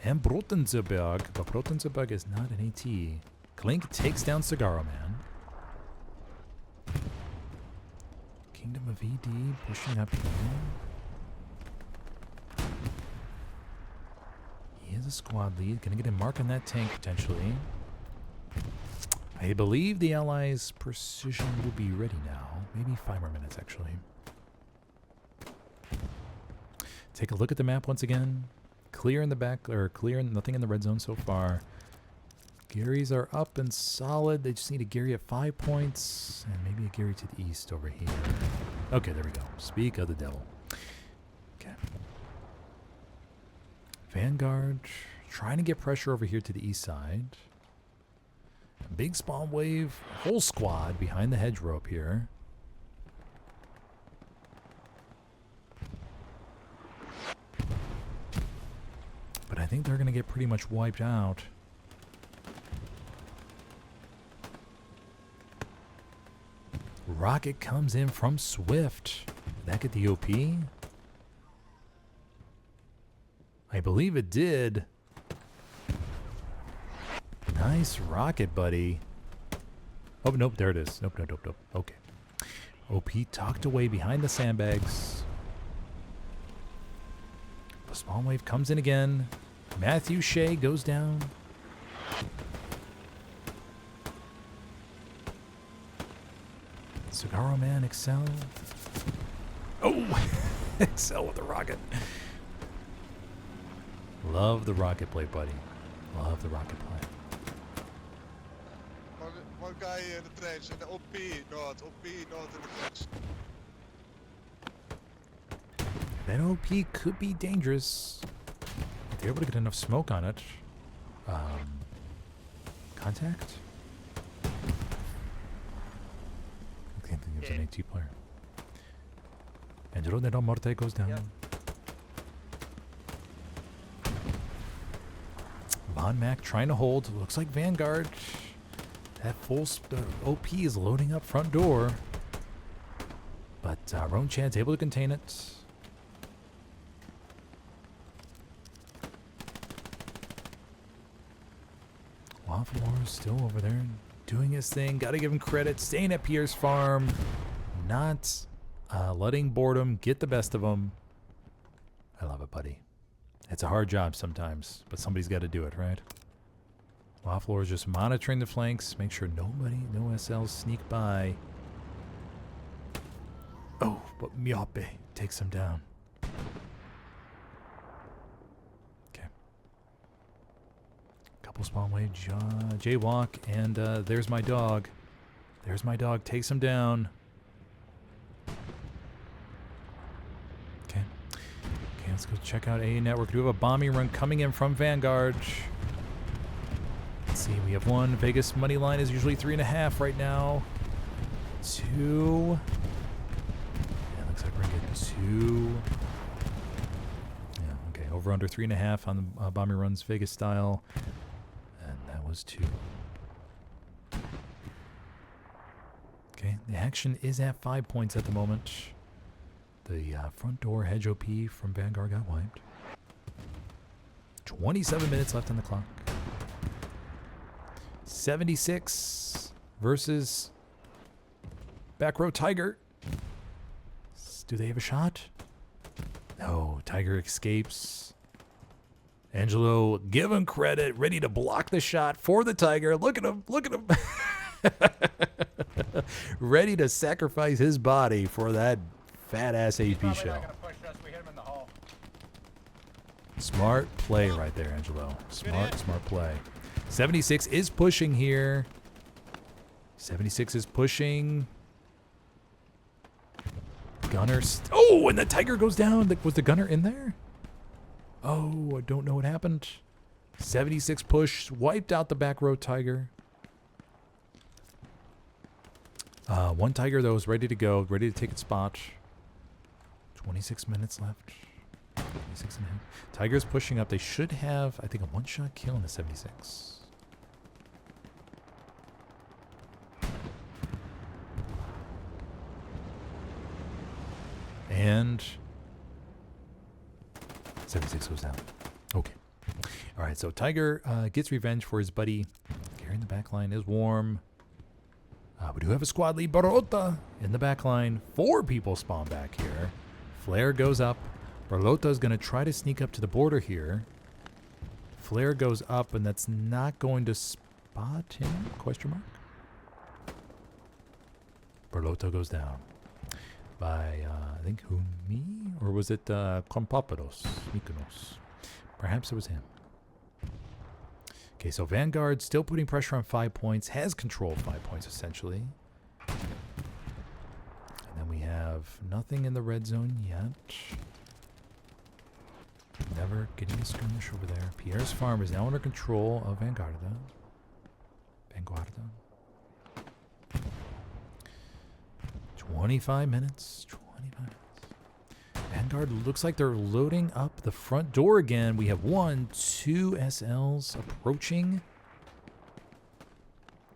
and Brotenseberg, but Brotenseberg is not an AT. Klink takes down Cigarro Man. Kingdom of ED pushing up here. He is a squad lead. Gonna get a mark on that tank potentially. I believe the Allies' precision will be ready now. Maybe 5 more minutes actually. Take a look at the map once again. Clear in the back, or clear, nothing in the red zone so far. Garys are up and solid. They just need a Gary at 5 points, and maybe a Gary to the east over here. Okay, there we go. Speak of the devil. Okay. Vanguard trying to get pressure over here to the east side. Big spawn wave, whole squad behind the hedge rope here. But I think they're going to get pretty much wiped out. Rocket comes in from Swift. Did that get the OP? I believe it did. Nice rocket, buddy. Oh, nope, there it is. Nope. Okay. OP tucked away behind the sandbags. The spawn wave comes in again. Matthew Shea goes down. Cigarro Man, Excel. Oh! Excel with the rocket. Love the rocket play, buddy. Love the rocket play. One guy in the trench, and the OP not in the trench. That OP could be dangerous. If they're able to get enough smoke on it. Contact? I can't think of an AT player. And Ronero Morte goes down. Yep. Von Mac trying to hold. Looks like Vanguard. That full OP is loading up front door. But Roan Chad's able to contain it. Waffle Wars still over there doing his thing. Gotta give him credit. Staying at Pierre's farm. Not letting boredom get the best of him. I love it, buddy. It's a hard job sometimes, but somebody's got to do it, right? Waffle Wars just monitoring the flanks. Make sure no SLs sneak by. Oh, but Miope takes him down. Spawn wave, jaywalk, and there's my dog. There's my dog, takes him down. Okay, let's go check out AA Network. We do have a bombing run coming in from Vanguard. Let's see, we have one. Vegas money line is usually 3.5 right now. 2. Yeah, looks like we're gonna get 2. Yeah, okay, over under 3.5 on the bombing runs, Vegas style. Was 2. Okay, the action is at 5 points at the moment. The front door hedge OP from Vanguard got wiped. 27 minutes left on the clock. 76 versus Back Row Tiger. Do they have a shot? No, Tiger escapes. Angelo, give him credit, ready to block the shot for the Tiger. Look at him, look at him. Ready to sacrifice his body for that fat-ass AP shell. Smart play right there, Angelo. Smart play. 76 is pushing here. 76 is pushing. Gunner. Oh, and the Tiger goes down. Was the Gunner in there? Oh, I don't know what happened. 76 push. Wiped out the back row Tiger. One Tiger, though, is ready to go. Ready to take its spot. 26 minutes left. 26 and a half. Tiger's pushing up. They should have, I think, a one-shot kill in the 76. And 76 goes down. Okay. All right, so Tiger gets revenge for his buddy. Carrying the back line is warm. We do have a squad lead, Barota, in the back line. 4 people spawn back here. Flare goes up. Barlota is going to try to sneak up to the border here. Flare goes up, and that's not going to spot him? Question mark. Barlota goes down by, I think, me? Or was it Kompapados, Mykonos? Perhaps it was him. Okay, so Vanguard still putting pressure on 5 points. Has control of 5 points, essentially. And then we have nothing in the red zone yet. Never getting a skirmish over there. Pierre's farm is now under control of Vanguarda. 25 minutes. 25 minutes. Vanguard looks like they're loading up the front door again. We have 1, 2 SLs approaching.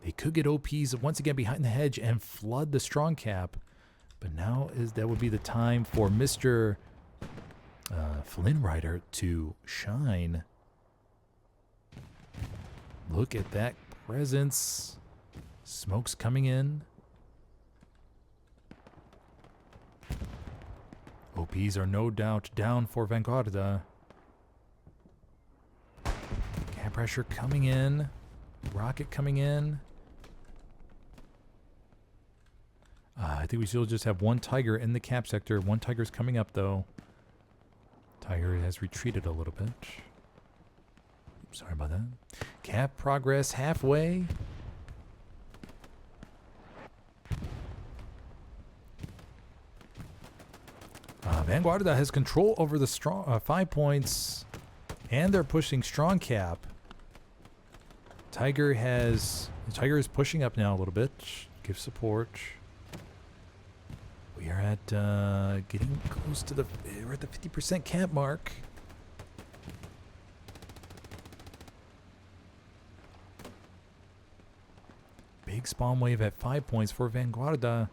They could get OPs once again behind the hedge and flood the strong cap. But now that would be the time for Mr. Flynn Rider to shine. Look at that presence. Smoke's coming in. OPs are no doubt down for Vanguarda. Cap pressure coming in. Rocket coming in. I think we still just have 1 Tiger in the cap sector. 1 Tiger's coming up, though. Tiger has retreated a little bit. Sorry about that. Cap progress halfway. Vanguarda has control over the strong 5 points, and they're pushing strong cap. Tiger is pushing up now a little bit. Give support. We are at getting close to we're at the 50% cap mark. Big spawn wave at 5 points for Vanguarda.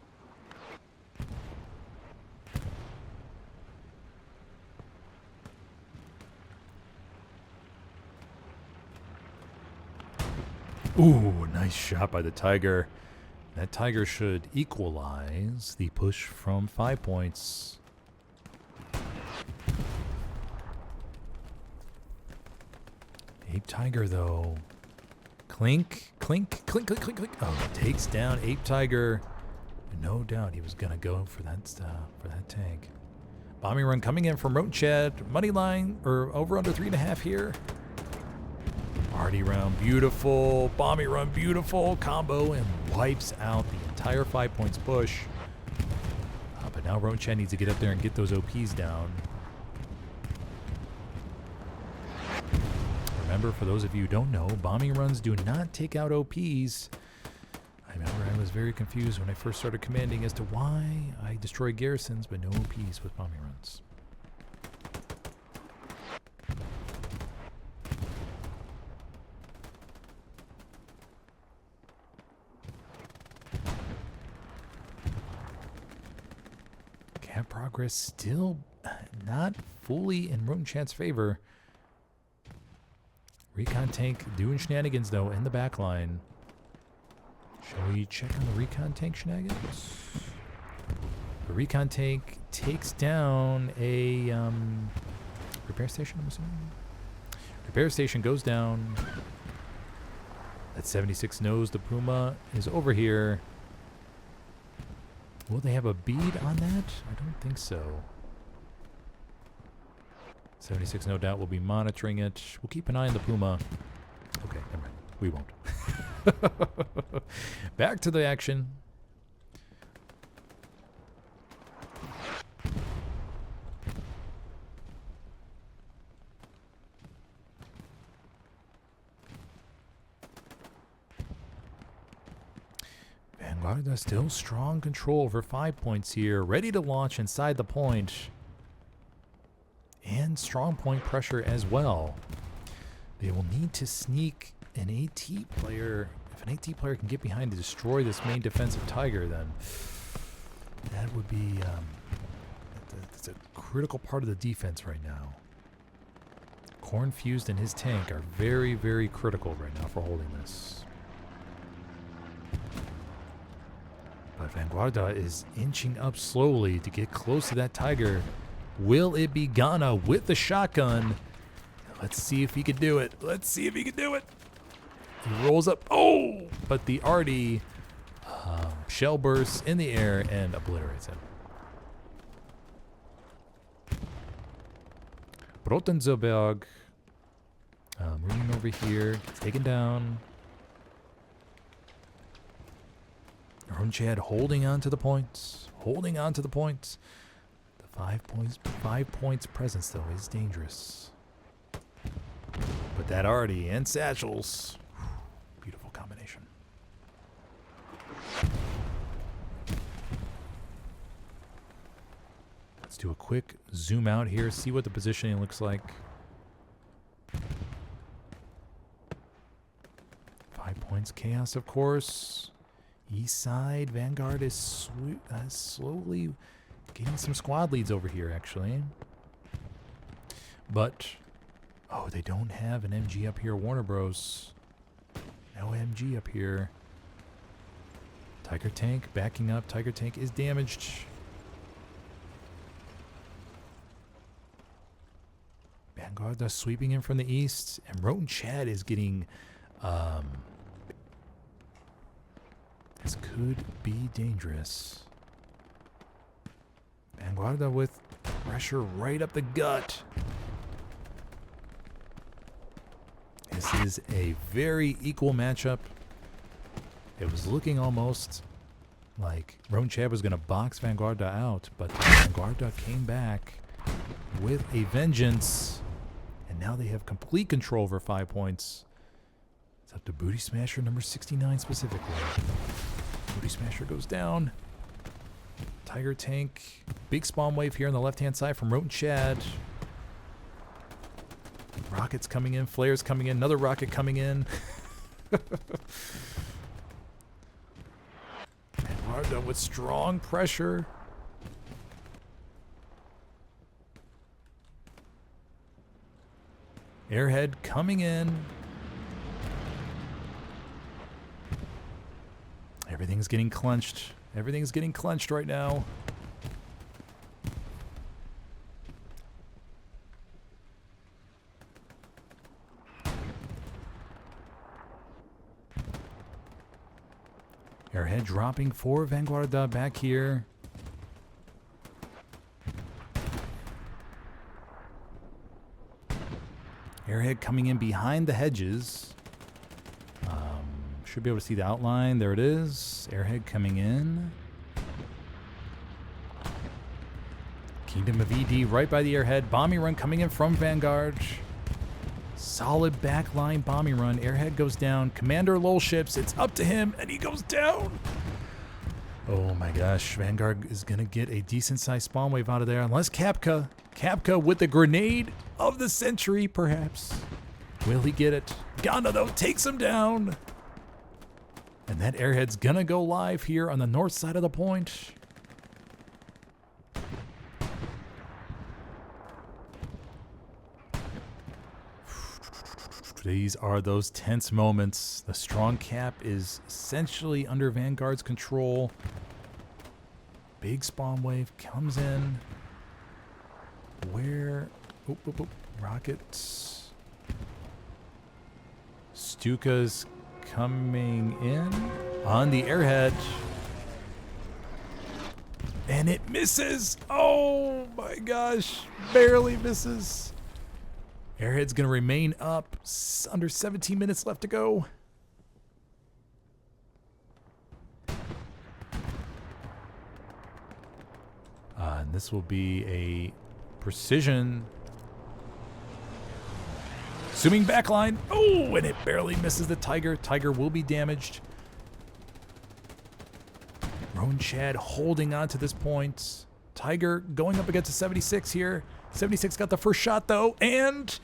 Ooh, nice shot by the Tiger. That Tiger should equalize the push from 5 points. Ape Tiger, though. Clink, clink, clink, clink, clink, clink. Oh, takes down Ape Tiger. No doubt he was going to go for that tank. Bombing run coming in from Roached. Money line, or over under 3.5 here. Party round, beautiful. Bombing run, beautiful. Combo and wipes out the entire 5 points push. But now Roached needs to get up there and get those OPs down. Remember, for those of you who don't know, bombing runs do not take out OPs. I remember I was very confused when I first started commanding as to why I destroy garrisons but no OPs with bombing runs. Cap progress still not fully in Rotenchant's favor. Recon tank doing shenanigans, though, in the back line. Shall we check on the recon tank shenanigans? The recon tank takes down a repair station, I'm assuming. Repair station goes down. That 76 knows the Puma is over here. Will they have a bead on that? I don't think so. 76 no doubt will be monitoring it. We'll keep an eye on the Puma. Okay, never mind. We won't. Back to the action. Vanguarda still strong control over 5 points here. Ready to launch inside the point. And strong point pressure as well. They will need to sneak an AT player. If an AT player can get behind to destroy this main defensive Tiger, then that would be that's a critical part of the defense right now. Cornfused and his tank are very, very critical right now for holding this. But Vanguarda is inching up slowly to get close to that Tiger. Will it be Ghana with the shotgun? Let's see if he can do it. Let's see if he can do it. He rolls up. Oh! But the Artie shell bursts in the air and obliterates him. Rotenzelberg moving over here. Gets taken down. Runchad holding on to the points. Holding on to the points. The 5 points presence, though, is dangerous. But that Artie and Satchels. Beautiful combination. Let's do a quick zoom out here, see what the positioning looks like. 5 points chaos, of course. East side, Vanguard is slowly getting some squad leads over here, actually. But, oh, they don't have an MG up here, Warner Bros. No MG up here. Tiger tank backing up. Tiger tank is damaged. Vanguard sweeping in from the east. And Roten Chad is getting... this could be dangerous. Vanguarda with pressure right up the gut. This is a very equal matchup. It was looking almost like Roten Chad was going to box Vanguarda out, but Vanguarda came back with a vengeance, and now they have complete control over 5 points. It's up to Booty Smasher number 69 specifically. Booty Smasher goes down. Tiger tank. Big spawn wave here on the left-hand side from Roten Chad. Rockets coming in. Flares coming in. Another rocket coming in. Vanguarda with strong pressure. Airhead coming in. Everything's getting clenched. Everything's getting clenched right now. Airhead dropping for Vanguarda back here. Airhead coming in behind the hedges. Should be able to see the outline. There it is. Airhead coming in. Kingdom of ED right by the airhead. Bombing run coming in from Vanguard. Solid backline bombing run. Airhead goes down. Commander Lol ships. It's up to him, and he goes down. Oh my gosh. Vanguard is going to get a decent sized spawn wave out of there. Unless Kapka with the grenade of the century, perhaps. Will he get it? Ghana, though, takes him down. And that airhead's gonna go live here on the north side of the point. These are those tense moments. The strong cap is essentially under Vanguard's control. Big spawn wave comes in. Where? Oop, oop, oop. Rockets. Stuka's coming in on the airhead. And it misses. Oh my gosh. Barely misses. Airhead's going to remain up. Under 17 minutes left to go. And this will be a precision. Zooming backline. Oh, and it barely misses the Tiger. Tiger will be damaged. Roan Chad holding on to this point. Tiger going up against a 76 here. 76 got the first shot though, and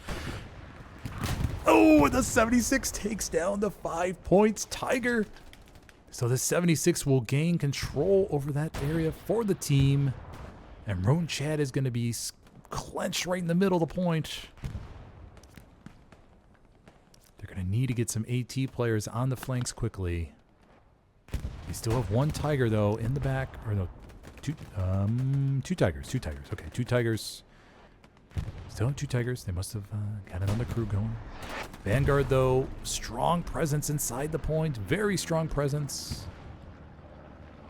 oh, the 76 takes down the 5 points Tiger. So the 76 will gain control over that area for the team. And Roan Chad is going to be clenched right in the middle of the point. They're going to need to get some AT players on the flanks quickly. They still have 1 Tiger though in the back, or no, two Tigers. Okay, 2 Tigers. Still have 2 Tigers. They must have got another crew going. Vanguard though, strong presence inside the point. Very strong presence.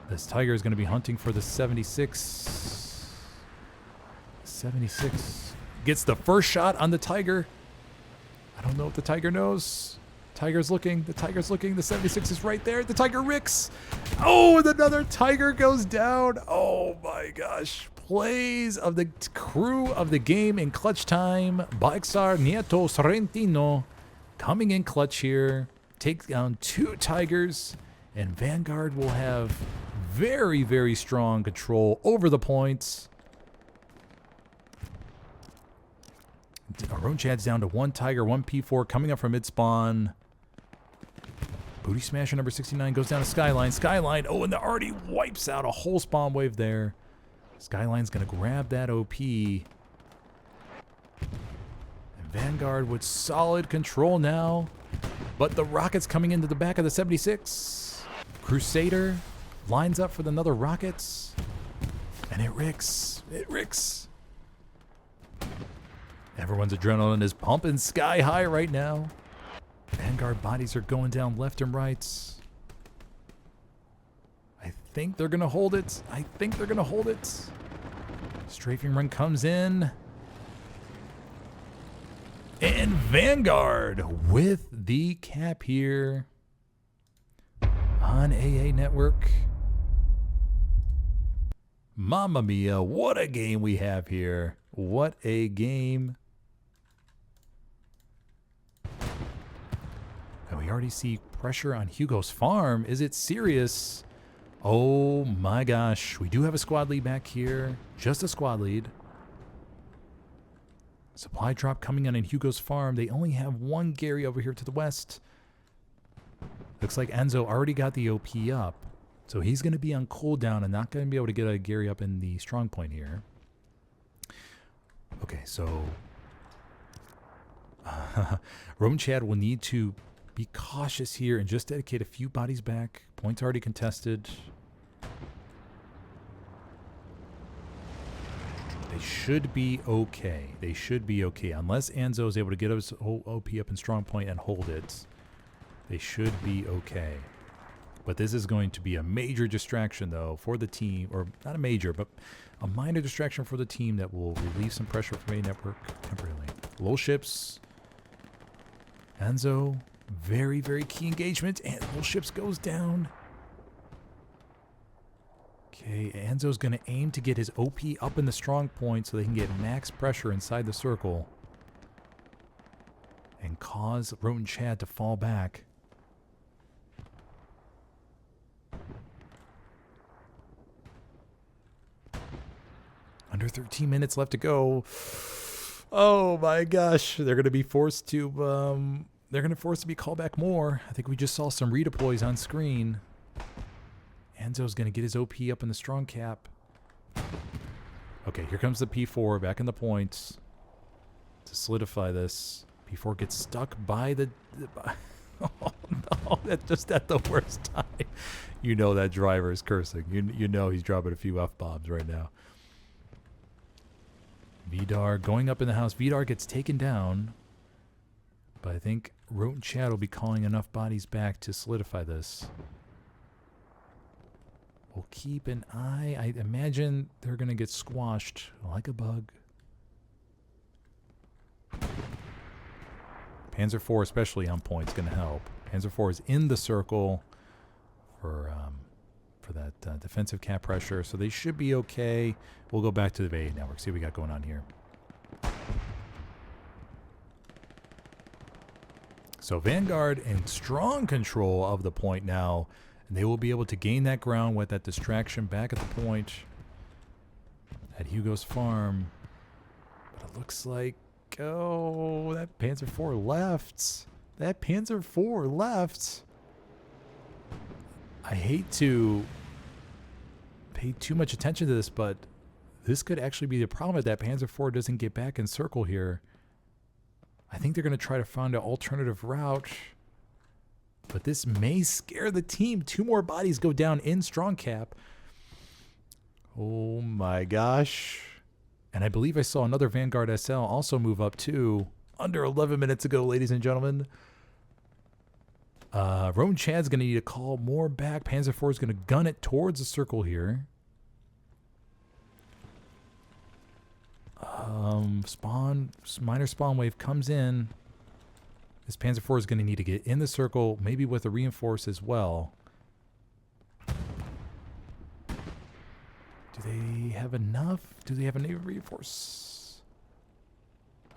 This Tiger is going to be hunting for the 76. 76 gets the first shot on the Tiger. I don't know if the Tiger knows. Tiger's looking. The Tiger's looking. The 76 is right there. The Tiger ricks. Oh, and another Tiger goes down. Oh my gosh. Plays of the crew of the game in clutch time. Baxar Nieto Sorrentino coming in clutch here. Takes down 2 Tigers. And Vanguard will have very, very strong control over the points. Roan Chad's down to 1 Tiger, 1 P4 coming up from mid-spawn. Booty Smasher number 69 goes down to Skyline. Skyline, oh, and that already wipes out a whole spawn wave there. Skyline's going to grab that OP. And Vanguard with solid control now. But the rocket's coming into the back of the 76. Crusader lines up for another rockets. And it ricks. It ricks. Everyone's adrenaline is pumping sky high right now. Vanguard bodies are going down left and right. I think they're going to hold it. I think they're going to hold it. Strafing run comes in. And Vanguard with the cap here on AA Network. Mamma mia, what a game we have here. What a game. And we already see pressure on Hugo's farm. Is it serious? Oh my gosh. We do have a squad lead back here. Just a squad lead. Supply drop coming in Hugo's farm. They only have 1 Gary over here to the west. Looks like Enzo already got the OP up. So he's going to be on cooldown and not going to be able to get a Gary up in the strong point here. Okay, so Roan Chad will need to be cautious here and just dedicate a few bodies back. Points already contested. They should be okay. They should be okay. Unless Enzo is able to get his whole OP up in strong point and hold it, they should be okay. But this is going to be a major distraction, though, for the team. Or not a major, but a minor distraction for the team that will relieve some pressure from A Network temporarily. Low ships. Enzo, very, very key engagement. And low ships goes down. Okay, Enzo's going to aim to get his OP up in the strong point so they can get max pressure inside the circle. And cause Roan Chad to fall back. Under 13 minutes left to go. Oh my gosh, they're going to be forced to be called back more. I think we just saw some redeploys on screen. Enzo's going to get his OP up in the strong cap. Okay, here comes the P4 back in the points to solidify this. P4 gets stuck by the oh no, that's just at the worst time. You know that driver is cursing. You know he's dropping a few F-bombs right now. Vidar going up in the house. Vidar gets taken down. But I think ROTN Chad will be calling enough bodies back to solidify this. We'll keep an eye. I imagine they're going to get squashed like a bug. Panzer IV especially on point is going to help. Panzer IV is in the circle for that defensive cap pressure, so they should be okay. We'll go back to the VA network, see what we got going on here. So Vanguard in strong control of the point now, and they will be able to gain that ground with that distraction back at the point at Hugo's farm. But it looks like, oh, that Panzer IV left. That Panzer IV left. I hate to pay too much attention to this, but this could actually be the problem if that Panzer IV doesn't get back in circle here. I think they're going to try to find an alternative route, but this may scare the team. 2 more bodies go down in strong cap. Oh my gosh. And I believe I saw another Vanguard SL also move up too. Under 11 minutes ago, ladies and gentlemen. ROTN Chad's going to need to call more back. Panzer IV is going to gun it towards the circle here. Minor spawn wave comes in. This Panzer IV is going to need to get in the circle, maybe with a reinforce as well. Do they have enough? Do they have a naval reinforce?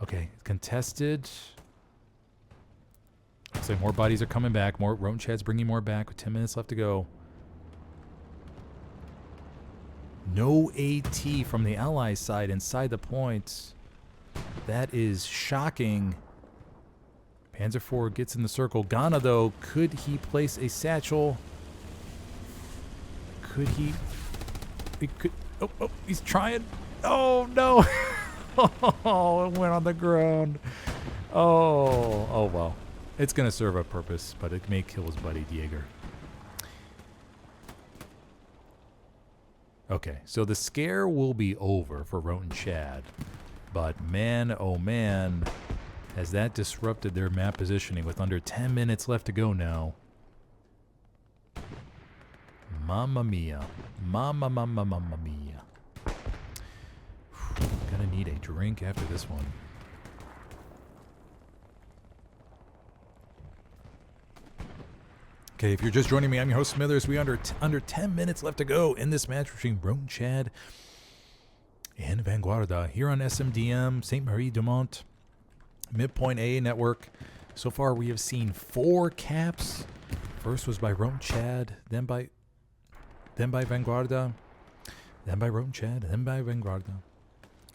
Okay, contested. Looks like more bodies are coming back. More ROTN Chad's bringing more back with 10 minutes left to go. No AT from the ally side inside the point. That is shocking. Panzer IV gets in the circle. Ghana, though, could he place a satchel? Could he? He could. Oh, he's trying. Oh, no. Oh, it went on the ground. Oh, well. It's going to serve a purpose, but it may kill his buddy Diego. Okay, so the scare will be over for ROTN Chad. But man, oh man, has that disrupted their map positioning with under 10 minutes left to go now. Mamma mia. Mamma mia. Gonna need a drink after this one. Okay, if you're just joining me, I'm your host Smithers. We under 10 minutes left to go in this match between ROTN Chad and Vanguarda here on SMDM, St. Marie du Mont, Midpoint AA network. So far, we have seen 4 caps. First was by ROTN Chad, then by Vanguarda, then by ROTN Chad, then by Vanguarda.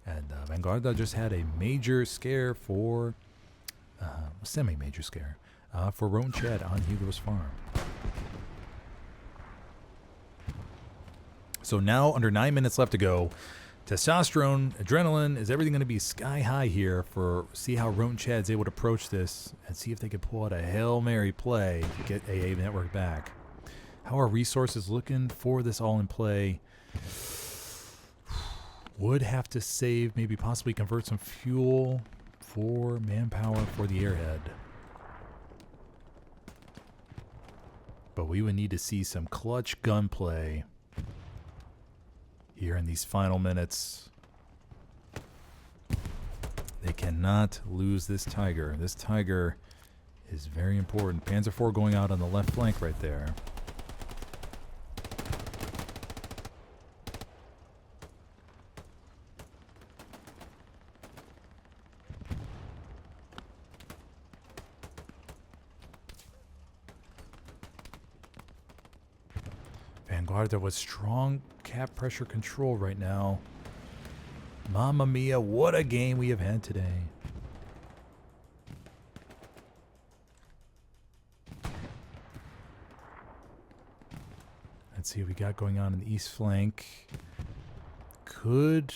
And Vanguarda just had a major scare for, semi-major scare. For ROTN Chad on Hugo's farm. So now, under 9 minutes left to go, testosterone, adrenaline, is everything going to be sky high here for see how ROTN Chad's able to approach this and see if they can pull out a Hail Mary play to get AA network back. How are resources looking for this all in play? Would have to save, maybe possibly convert some fuel for manpower for the airhead. But we would need to see some clutch gunplay here in these final minutes. They cannot lose this Tiger. This Tiger is very important. Panzer IV going out on the left flank right there. Vanguarda with strong cap pressure control right now. Mamma mia, what a game we have had today. Let's see what we got going on in the east flank. Could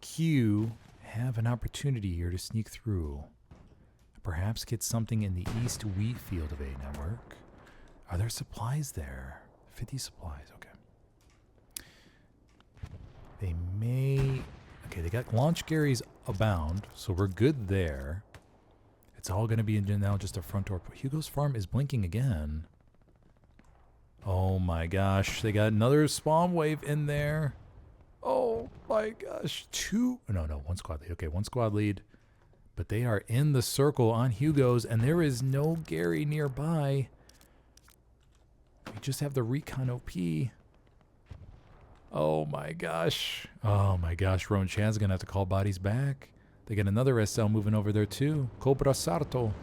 Q have an opportunity here to sneak through? Perhaps get something in the east wheat field of A network? Are there supplies there? 50 supplies, okay. They may... Okay, they got launch Garys abound, so we're good there. It's all going to be now just a front door. Hugo's farm is blinking again. Oh my gosh, they got another spawn wave in there. Oh my gosh, one squad lead. Okay, one squad lead. But they are in the circle on Hugo's, and there is no Gary nearby. We just have the recon OP. Oh my gosh. Oh my gosh, Roan Chan's gonna have to call bodies back. They got another SL moving over there too. Cobra Sarto.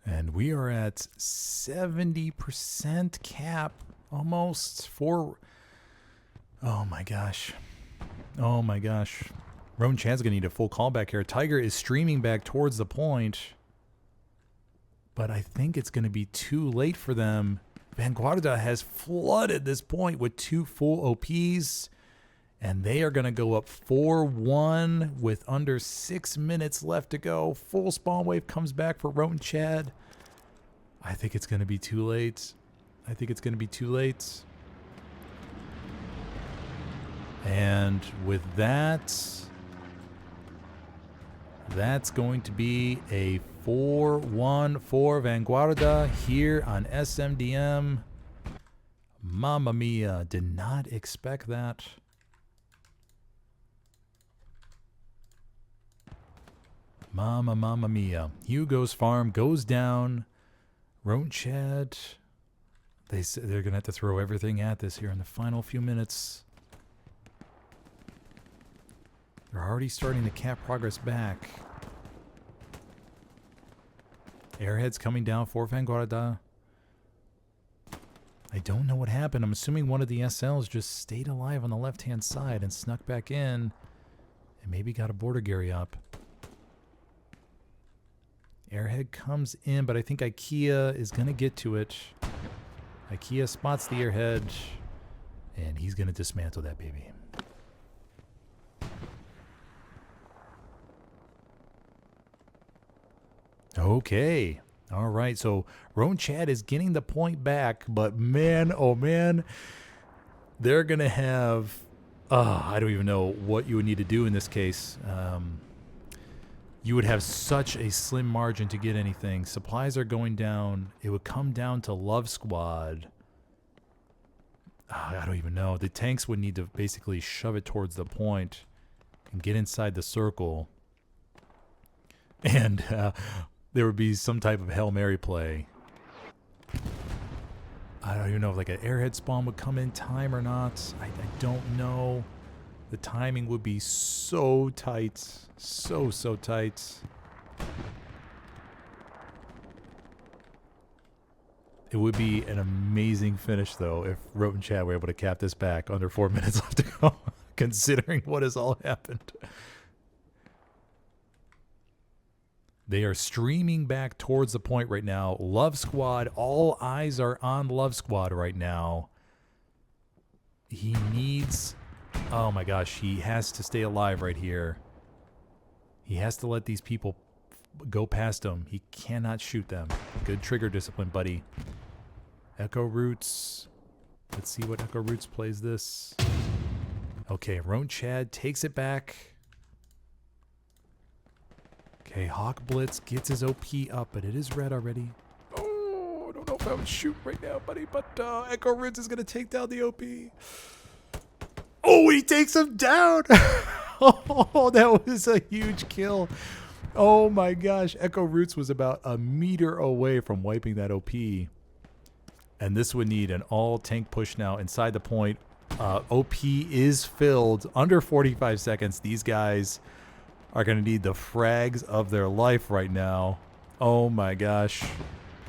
And we are at 70% cap, almost. Oh my gosh. Oh my gosh. Roan Chan's going to need a full callback here. Tiger is streaming back towards the point. But I think it's going to be too late for them. Vanguarda has flooded this point with 2 full OPs. And they are going to go up 4-1 with under 6 minutes left to go. Full spawn wave comes back for Roan Chad. I think it's going to be too late. And with that, that's going to be a 4-1 for Vanguarda here on SMDM. Mamma mia, did not expect that. Mamma mia. Hugo's farm goes down. Roan Chad, they're going to have to throw everything at this here in the final few minutes. They're already starting to cap progress back. Airheads coming down for Vanguarda. I don't know what happened. I'm assuming one of the SLs just stayed alive on the left-hand side and snuck back in and maybe got a border Gary up. Airhead comes in, but I think IKEA is going to get to it. IKEA spots the airhead, and he's going to dismantle that baby. Okay. All right. So Roan Chad is getting the point back, but man, oh man, they're going to have, I don't even know what you would need to do in this case. You would have such a slim margin to get anything. Supplies are going down. It would come down to Love Squad. I don't even know. The tanks would need to basically shove it towards the point and get inside the circle. And there would be some type of Hail Mary play. I don't even know if like an airhead spawn would come in time or not. I don't know. The timing would be so tight. So tight. It would be an amazing finish, though, if Roan Chad were able to cap this back under 4 minutes left to go, considering what has all happened. They are streaming back towards the point right now. Love Squad, all eyes are on Love Squad right now. He needs... Oh my gosh, he has to stay alive right here. He has to let these people go past him. He cannot shoot them. Good trigger discipline, buddy. Echo Roots. Let's see what Echo Roots plays this. Okay, Roan Chad takes it back. Okay, Hawk Blitz gets his OP up, but it is red already. Oh, I don't know if I would shoot right now, buddy, but Echo Roots is going to take down the OP. Oh, he takes him down. Oh, that was a huge kill. Oh my gosh. Echo Roots was about a meter away from wiping that OP. And this would need an all tank push now inside the point. OP is filled under 45 seconds. These guys are going to need the frags of their life right now. Oh my gosh.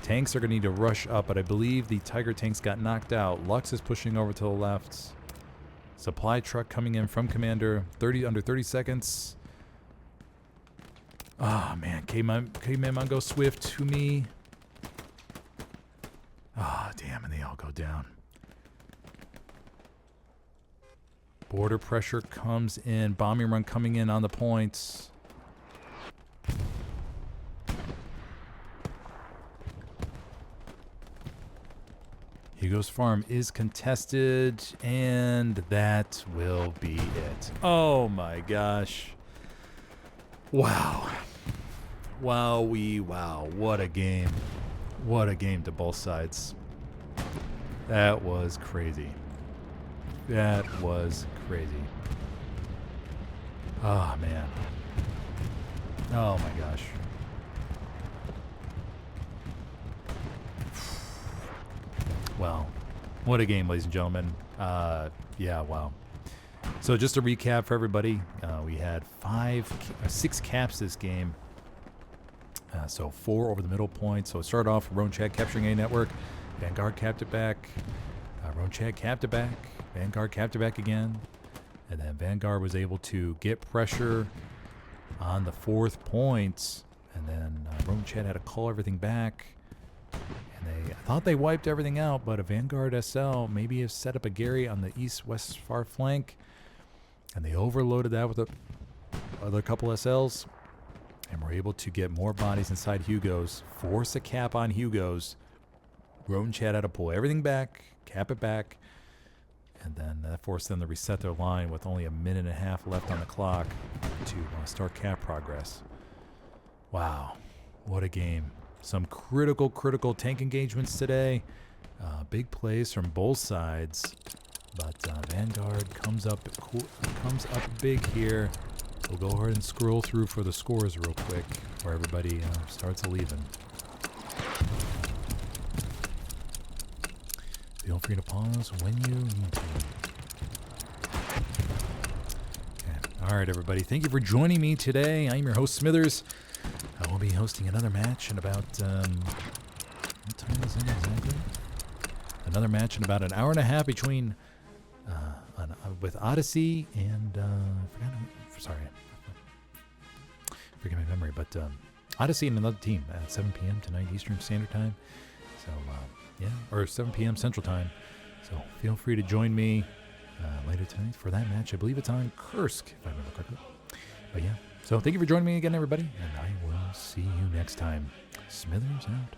Tanks are going to need to rush up, but I believe the Tiger tanks got knocked out. Lux is pushing over to the left. Supply truck coming in from Commander. Under 30 seconds. Ah, man. K-Man Mongo Swift to me. Ah, damn, and they all go down. Border pressure comes in. Bombing run coming in on the points. Hugo's farm is contested, and that will be it. Oh my gosh. Wow. Wow. What a game. What a game to both sides. That was crazy. That was crazy. Oh, man. Oh, my gosh. Well, what a game, ladies and gentlemen. Yeah, wow. So just to recap for everybody, we had 6 caps this game. So 4 over the middle point. So it started off Roan Chad capturing A network. Vanguard capped it back. Roan Chad capped it back. Vanguard capped it back again. And then Vanguard was able to get pressure on the 4th point. And then Roan Chad had to call everything back. And I thought they wiped everything out, but a Vanguard SL maybe have set up a Gary on the east-west far flank. And they overloaded that with other couple SLs. And we're able to get more bodies inside Hugo's. Force a cap on Hugo's. Roan Chad had to pull everything back, cap it back. And then that forced them to reset their line with only a minute and a half left on the clock to start cap progress. Wow. What a game. Some critical tank engagements today. Big plays from both sides. But Vanguard comes up big here. We'll go ahead and scroll through for the scores real quick before everybody starts leaving. Feel free to pause when you need to. Okay. All right, everybody. Thank you for joining me today. I'm your host, Smithers. I will be hosting another match in about... what time is it exactly? Another match in about an hour and a half between... with Odyssey and... forget my memory, but Odyssey and another team at 7 p.m. tonight Eastern Standard Time. So, yeah, or 7 p.m. Central Time. So feel free to join me later tonight for that match. I believe it's on Kursk, if I remember correctly. But yeah, so thank you for joining me again, everybody, and I will see you next time. Smithers out.